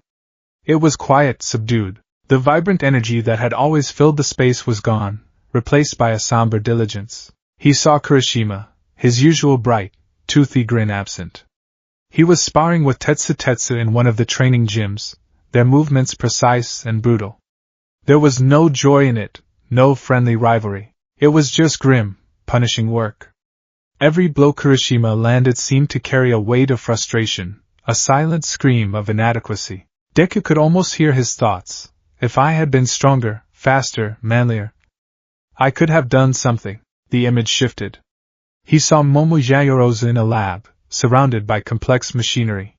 It was quiet, subdued. The vibrant energy that had always filled the space was gone, replaced by a somber diligence. He saw Kirishima, his usual bright, toothy grin absent. He was sparring with Tetsu in one of the training gyms, their movements precise and brutal. There was no joy in it, no friendly rivalry. It was just grim, punishing work. Every blow Kirishima landed seemed to carry a weight of frustration, a silent scream of inadequacy. Deku could almost hear his thoughts. If I had been stronger, faster, manlier, I could have done something. The image shifted. He saw Momo Yayorozu in a lab, surrounded by complex machinery.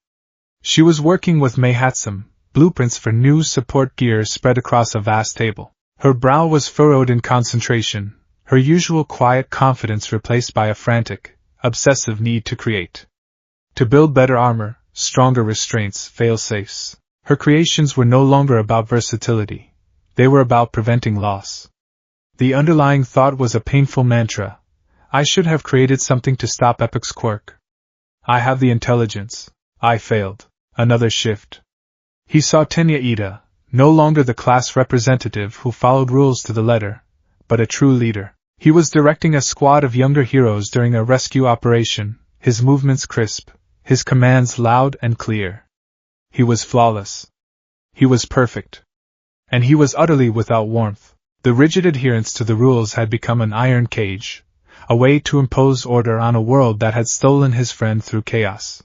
She was working with Meihatsum, blueprints for new support gear spread across a vast table. Her brow was furrowed in concentration, her usual quiet confidence replaced by a frantic, obsessive need to create. To build better armor, stronger restraints, fail-safes. Her creations were no longer about versatility. They were about preventing loss. The underlying thought was a painful mantra. I should have created something to stop Epic's quirk. I have the intelligence. I failed. Another shift. He saw Tenya Ida, no longer the class representative who followed rules to the letter, but a true leader. He was directing a squad of younger heroes during a rescue operation, his movements crisp, his commands loud and clear. He was flawless. He was perfect. And he was utterly without warmth. The rigid adherence to the rules had become an iron cage, a way to impose order on a world that had stolen his friend through chaos.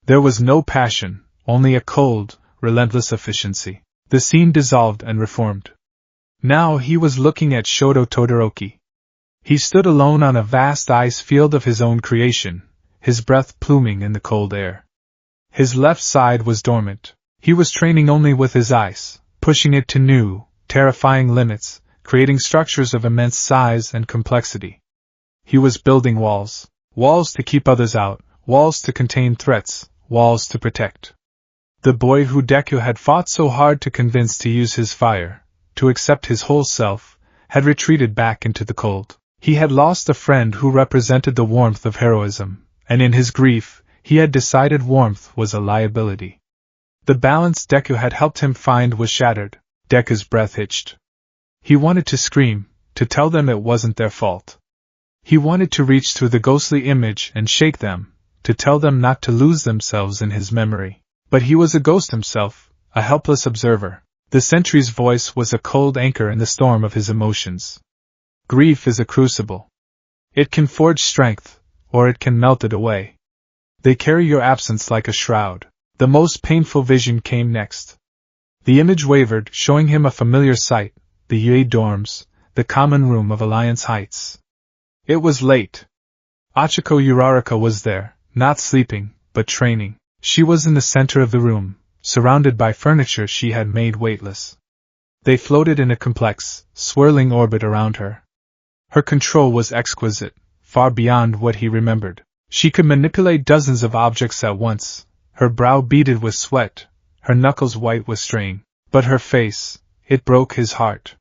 There was no passion, only a cold, relentless efficiency. The scene dissolved and reformed. Now he was looking at Shoto Todoroki. He stood alone on a vast ice field of his own creation, his breath pluming in the cold air. His left side was dormant. He was training only with his ice, pushing it to new, terrifying limits, creating structures of immense size and complexity. He was building walls. Walls to keep others out, walls to contain threats, walls to protect. The boy who Deku had fought so hard to convince to use his fire, to accept his whole self, had retreated back into the cold. He had lost a friend who represented the warmth of heroism, and in his grief, he had decided warmth was a liability. The balance Deku had helped him find was shattered. Deku's breath hitched. He wanted to scream, to tell them it wasn't their fault. He wanted to reach through the ghostly image and shake them, to tell them not to lose themselves in his memory. But he was a ghost himself, a helpless observer. The sentry's voice was a cold anchor in the storm of his emotions. Grief is a crucible. It can forge strength, or it can melt it away. They carry your absence like a shroud. The most painful vision came next. The image wavered, showing him a familiar sight, the Yue dorms, the common room of Alliance Heights. It was late. Achiko Uraraka was there, not sleeping, but training. She was in the center of the room, surrounded by furniture she had made weightless. They floated in a complex, swirling orbit around her. Her control was exquisite, far beyond what he remembered. She could manipulate dozens of objects at once, her brow beaded with sweat, her knuckles white with strain. But her face, it broke his heart.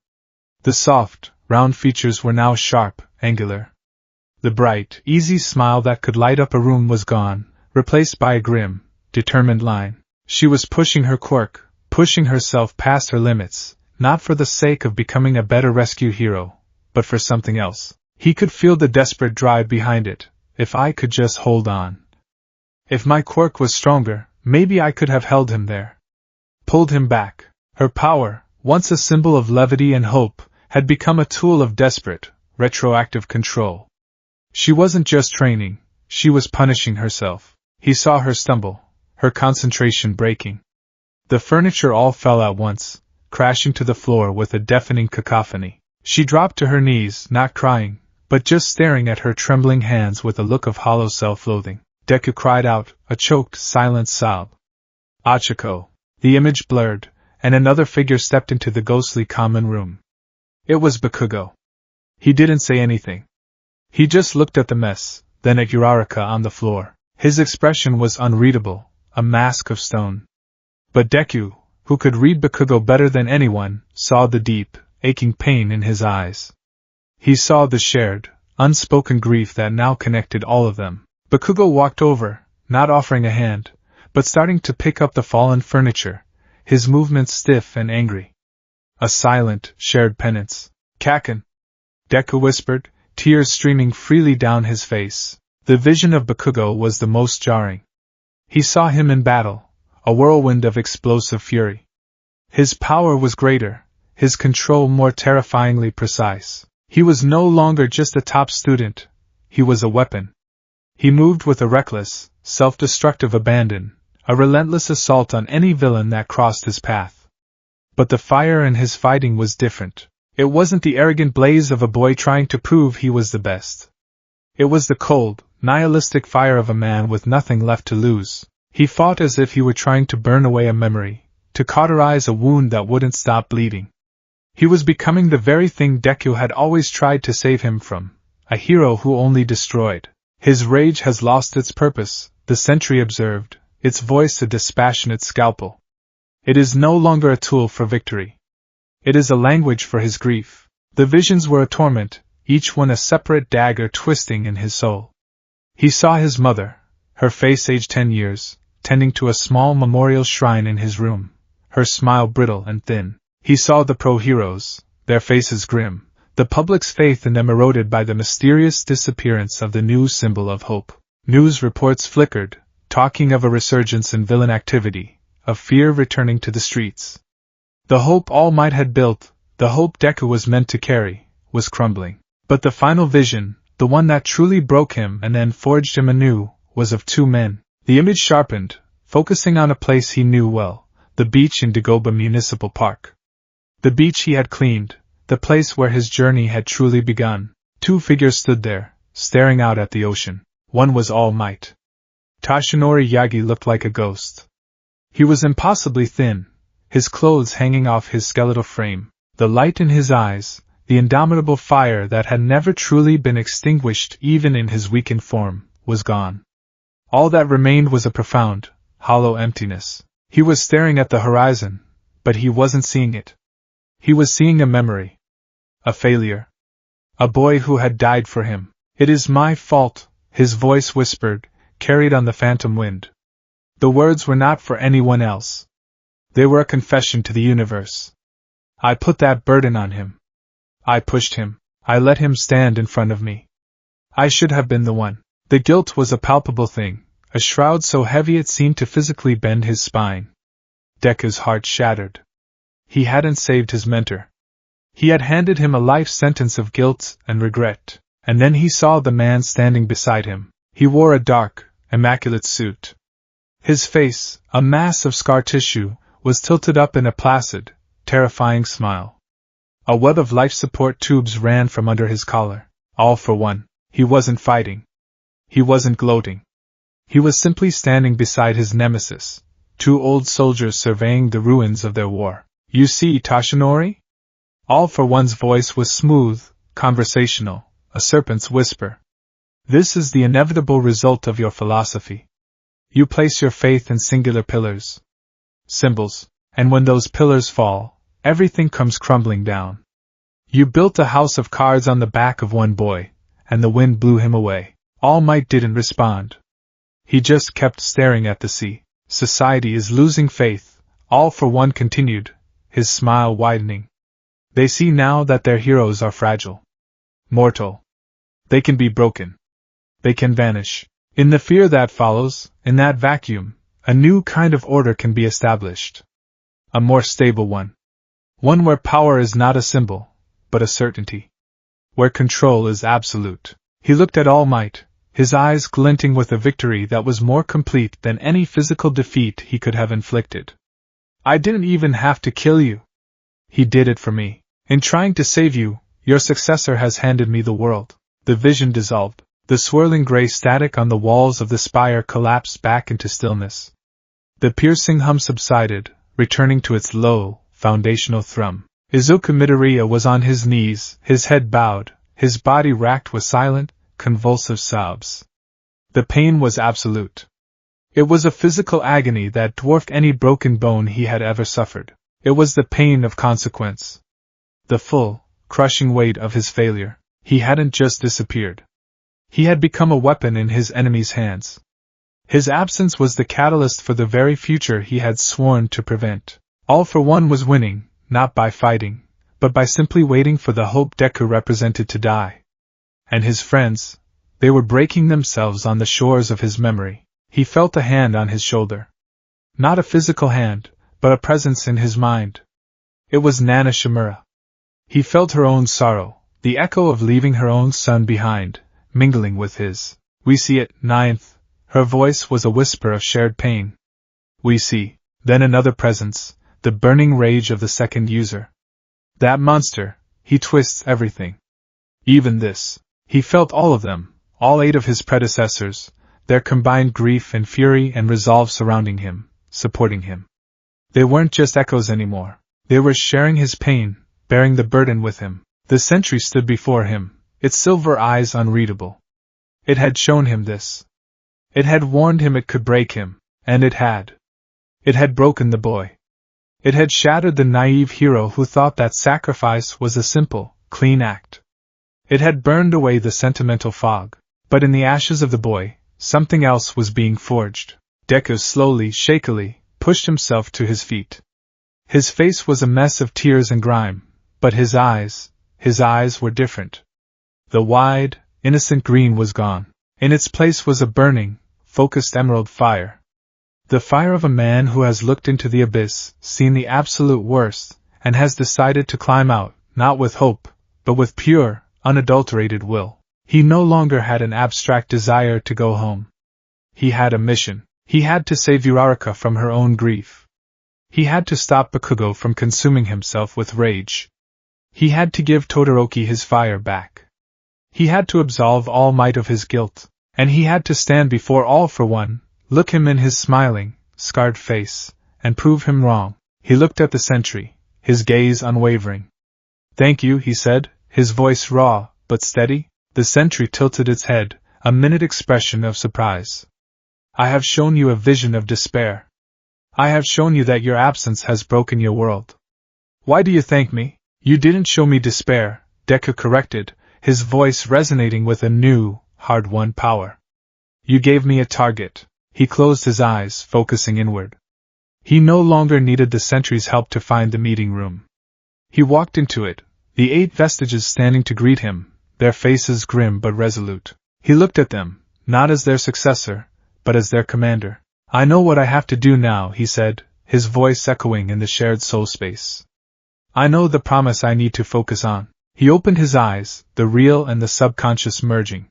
The soft, round features were now sharp, angular. The bright, easy smile that could light up a room was gone, replaced by a grim, determined line. She was pushing her quirk, pushing herself past her limits, not for the sake of becoming a better rescue hero, but for something else. He could feel the desperate drive behind it. If I could just hold on. If my quirk was stronger, maybe I could have held him there. Pulled him back. Her power, once a symbol of levity and hope, had become a tool of desperate, retroactive control. She wasn't just training, she was punishing herself. He saw her stumble, her concentration breaking. The furniture all fell at once, crashing to the floor with a deafening cacophony. She dropped to her knees, not crying, but just staring at her trembling hands with a look of hollow self-loathing. Deku cried out, a choked, silent sob. Achiko. The image blurred, and another figure stepped into the ghostly common room. It was Bakugo. He didn't say anything. He just looked at the mess, then at Uraraka on the floor. His expression was unreadable, a mask of stone. But Deku, who could read Bakugo better than anyone, saw the deep, aching pain in his eyes. He saw the shared, unspoken grief that now connected all of them. Bakugo walked over, not offering a hand, but starting to pick up the fallen furniture, his movements stiff and angry. A silent, shared penance. Kaken! Deku whispered, tears streaming freely down his face. The vision of Bakugo was the most jarring. He saw him in battle, a whirlwind of explosive fury. His power was greater, his control more terrifyingly precise. He was no longer just a top student, he was a weapon. He moved with a reckless, self-destructive abandon, a relentless assault on any villain that crossed his path. But the fire in his fighting was different. It wasn't the arrogant blaze of a boy trying to prove he was the best. It was the cold, nihilistic fire of a man with nothing left to lose. He fought as if he were trying to burn away a memory, to cauterize a wound that wouldn't stop bleeding. He was becoming the very thing Deku had always tried to save him from, a hero who only destroyed. His rage has lost its purpose, the sentry observed, its voice a dispassionate scalpel. It is no longer a tool for victory. It is a language for his grief. The visions were a torment, each one a separate dagger twisting in his soul. He saw his mother, her face aged 10 years, tending to a small memorial shrine in his room, her smile brittle and thin. He saw the pro-heroes, their faces grim, the public's faith in them eroded by the mysterious disappearance of the new symbol of hope. News reports flickered, talking of a resurgence in villain activity, of fear returning to the streets. The hope All Might had built, the hope Deku was meant to carry, was crumbling. But the final vision, the one that truly broke him and then forged him anew, was of two men. The image sharpened, focusing on a place he knew well, the beach in Dagoba Municipal Park. The beach he had cleaned, the place where his journey had truly begun. Two figures stood there, staring out at the ocean. One was All Might. Toshinori Yagi looked like a ghost. He was impossibly thin, his clothes hanging off his skeletal frame, the light in his eyes, the indomitable fire that had never truly been extinguished even in his weakened form, was gone. All that remained was a profound, hollow emptiness. He was staring at the horizon, but he wasn't seeing it. He was seeing a memory. A failure. A boy who had died for him. "It is my fault," his voice whispered, carried on the phantom wind. The words were not for anyone else. They were a confession to the universe. I put that burden on him. I pushed him. I let him stand in front of me. I should have been the one. The guilt was a palpable thing, a shroud so heavy it seemed to physically bend his spine. Deku's heart shattered. He hadn't saved his mentor. He had handed him a life sentence of guilt and regret, and then he saw the man standing beside him. He wore a dark, immaculate suit. His face, a mass of scar tissue, was tilted up in a placid, terrifying smile. A web of life support tubes ran from under his collar. All for one. He wasn't fighting. He wasn't gloating. He was simply standing beside his nemesis, two old soldiers surveying the ruins of their war. "You see, Toshinori?" All for One's voice was smooth, conversational, a serpent's whisper. "This is the inevitable result of your philosophy. You place your faith in singular pillars, symbols, and when those pillars fall, everything comes crumbling down. You built a house of cards on the back of one boy, and the wind blew him away." All Might didn't respond. He just kept staring at the sea. "Society is losing faith," All for One continued, his smile widening. "They see now that their heroes are fragile. Mortal. They can be broken. They can vanish. In the fear that follows, in that vacuum, a new kind of order can be established. A more stable one. One where power is not a symbol, but a certainty. Where control is absolute." He looked at All Might, his eyes glinting with a victory that was more complete than any physical defeat he could have inflicted. "I didn't even have to kill you. He did it for me. In trying to save you, your successor has handed me the world." The vision dissolved. The swirling gray static on the walls of the spire collapsed back into stillness. The piercing hum subsided, returning to its low, foundational thrum. Izuku Midoriya was on his knees, his head bowed, his body racked with silent, convulsive sobs. The pain was absolute. It was a physical agony that dwarfed any broken bone he had ever suffered. It was the pain of consequence. The full, crushing weight of his failure. He hadn't just disappeared. He had become a weapon in his enemy's hands. His absence was the catalyst for the very future he had sworn to prevent. All for One was winning, not by fighting, but by simply waiting for the hope Deku represented to die. And his friends, they were breaking themselves on the shores of his memory. He felt a hand on his shoulder. Not a physical hand, but a presence in his mind. It was Nana Shimura. He felt her own sorrow, the echo of leaving her own son behind, mingling with his. "We see it, Ninth." Her voice was a whisper of shared pain. "We see." Then another presence, the burning rage of the second user. That monster, he twists everything. Even this. He felt all of them, all 8 of his predecessors, their combined grief and fury and resolve surrounding him, supporting him. They weren't just echoes anymore. They were sharing his pain, bearing the burden with him. The sentry stood before him, its silver eyes unreadable. It had shown him this. It had warned him it could break him, and it had. It had broken the boy. It had shattered the naive hero who thought that sacrifice was a simple, clean act. It had burned away the sentimental fog. But in the ashes of the boy, something else was being forged. Deku slowly, shakily, pushed himself to his feet. His face was a mess of tears and grime, but his eyes were different. The wide, innocent green was gone. In its place was a burning, focused emerald fire. The fire of a man who has looked into the abyss, seen the absolute worst, and has decided to climb out, not with hope, but with pure, unadulterated will. He no longer had an abstract desire to go home. He had a mission. He had to save Uraraka from her own grief. He had to stop Bakugo from consuming himself with rage. He had to give Todoroki his fire back. He had to absolve All Might of his guilt, and he had to stand before All for One, look him in his smiling, scarred face, and prove him wrong. He looked at the sentry, his gaze unwavering. "Thank you," he said, his voice raw, but steady. The sentry tilted its head, a minute expression of surprise. "I have shown you a vision of despair. I have shown you that your absence has broken your world. Why do you thank me?" "You didn't show me despair," Deku corrected, his voice resonating with a new, hard-won power. "You gave me a target." He closed his eyes, focusing inward. He no longer needed the sentry's help to find the meeting room. He walked into it, the 8 vestiges standing to greet him, their faces grim but resolute. He looked at them, not as their successor, but as their commander. "I know what I have to do now," he said, his voice echoing in the shared soul space. "I know the promise I need to focus on." He opened his eyes, the real and the subconscious merging.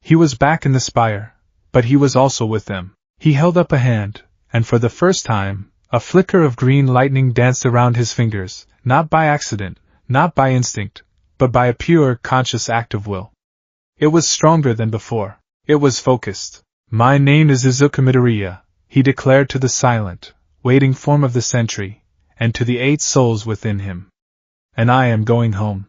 He was back in the spire, but he was also with them. He held up a hand, and for the first time, a flicker of green lightning danced around his fingers, not by accident, not by instinct, but by a pure, conscious act of will. It was stronger than before. It was focused. "My name is Izuku Midoriya," he declared to the silent, waiting form of the sentry, and to the 8 souls within him. "And I am going home."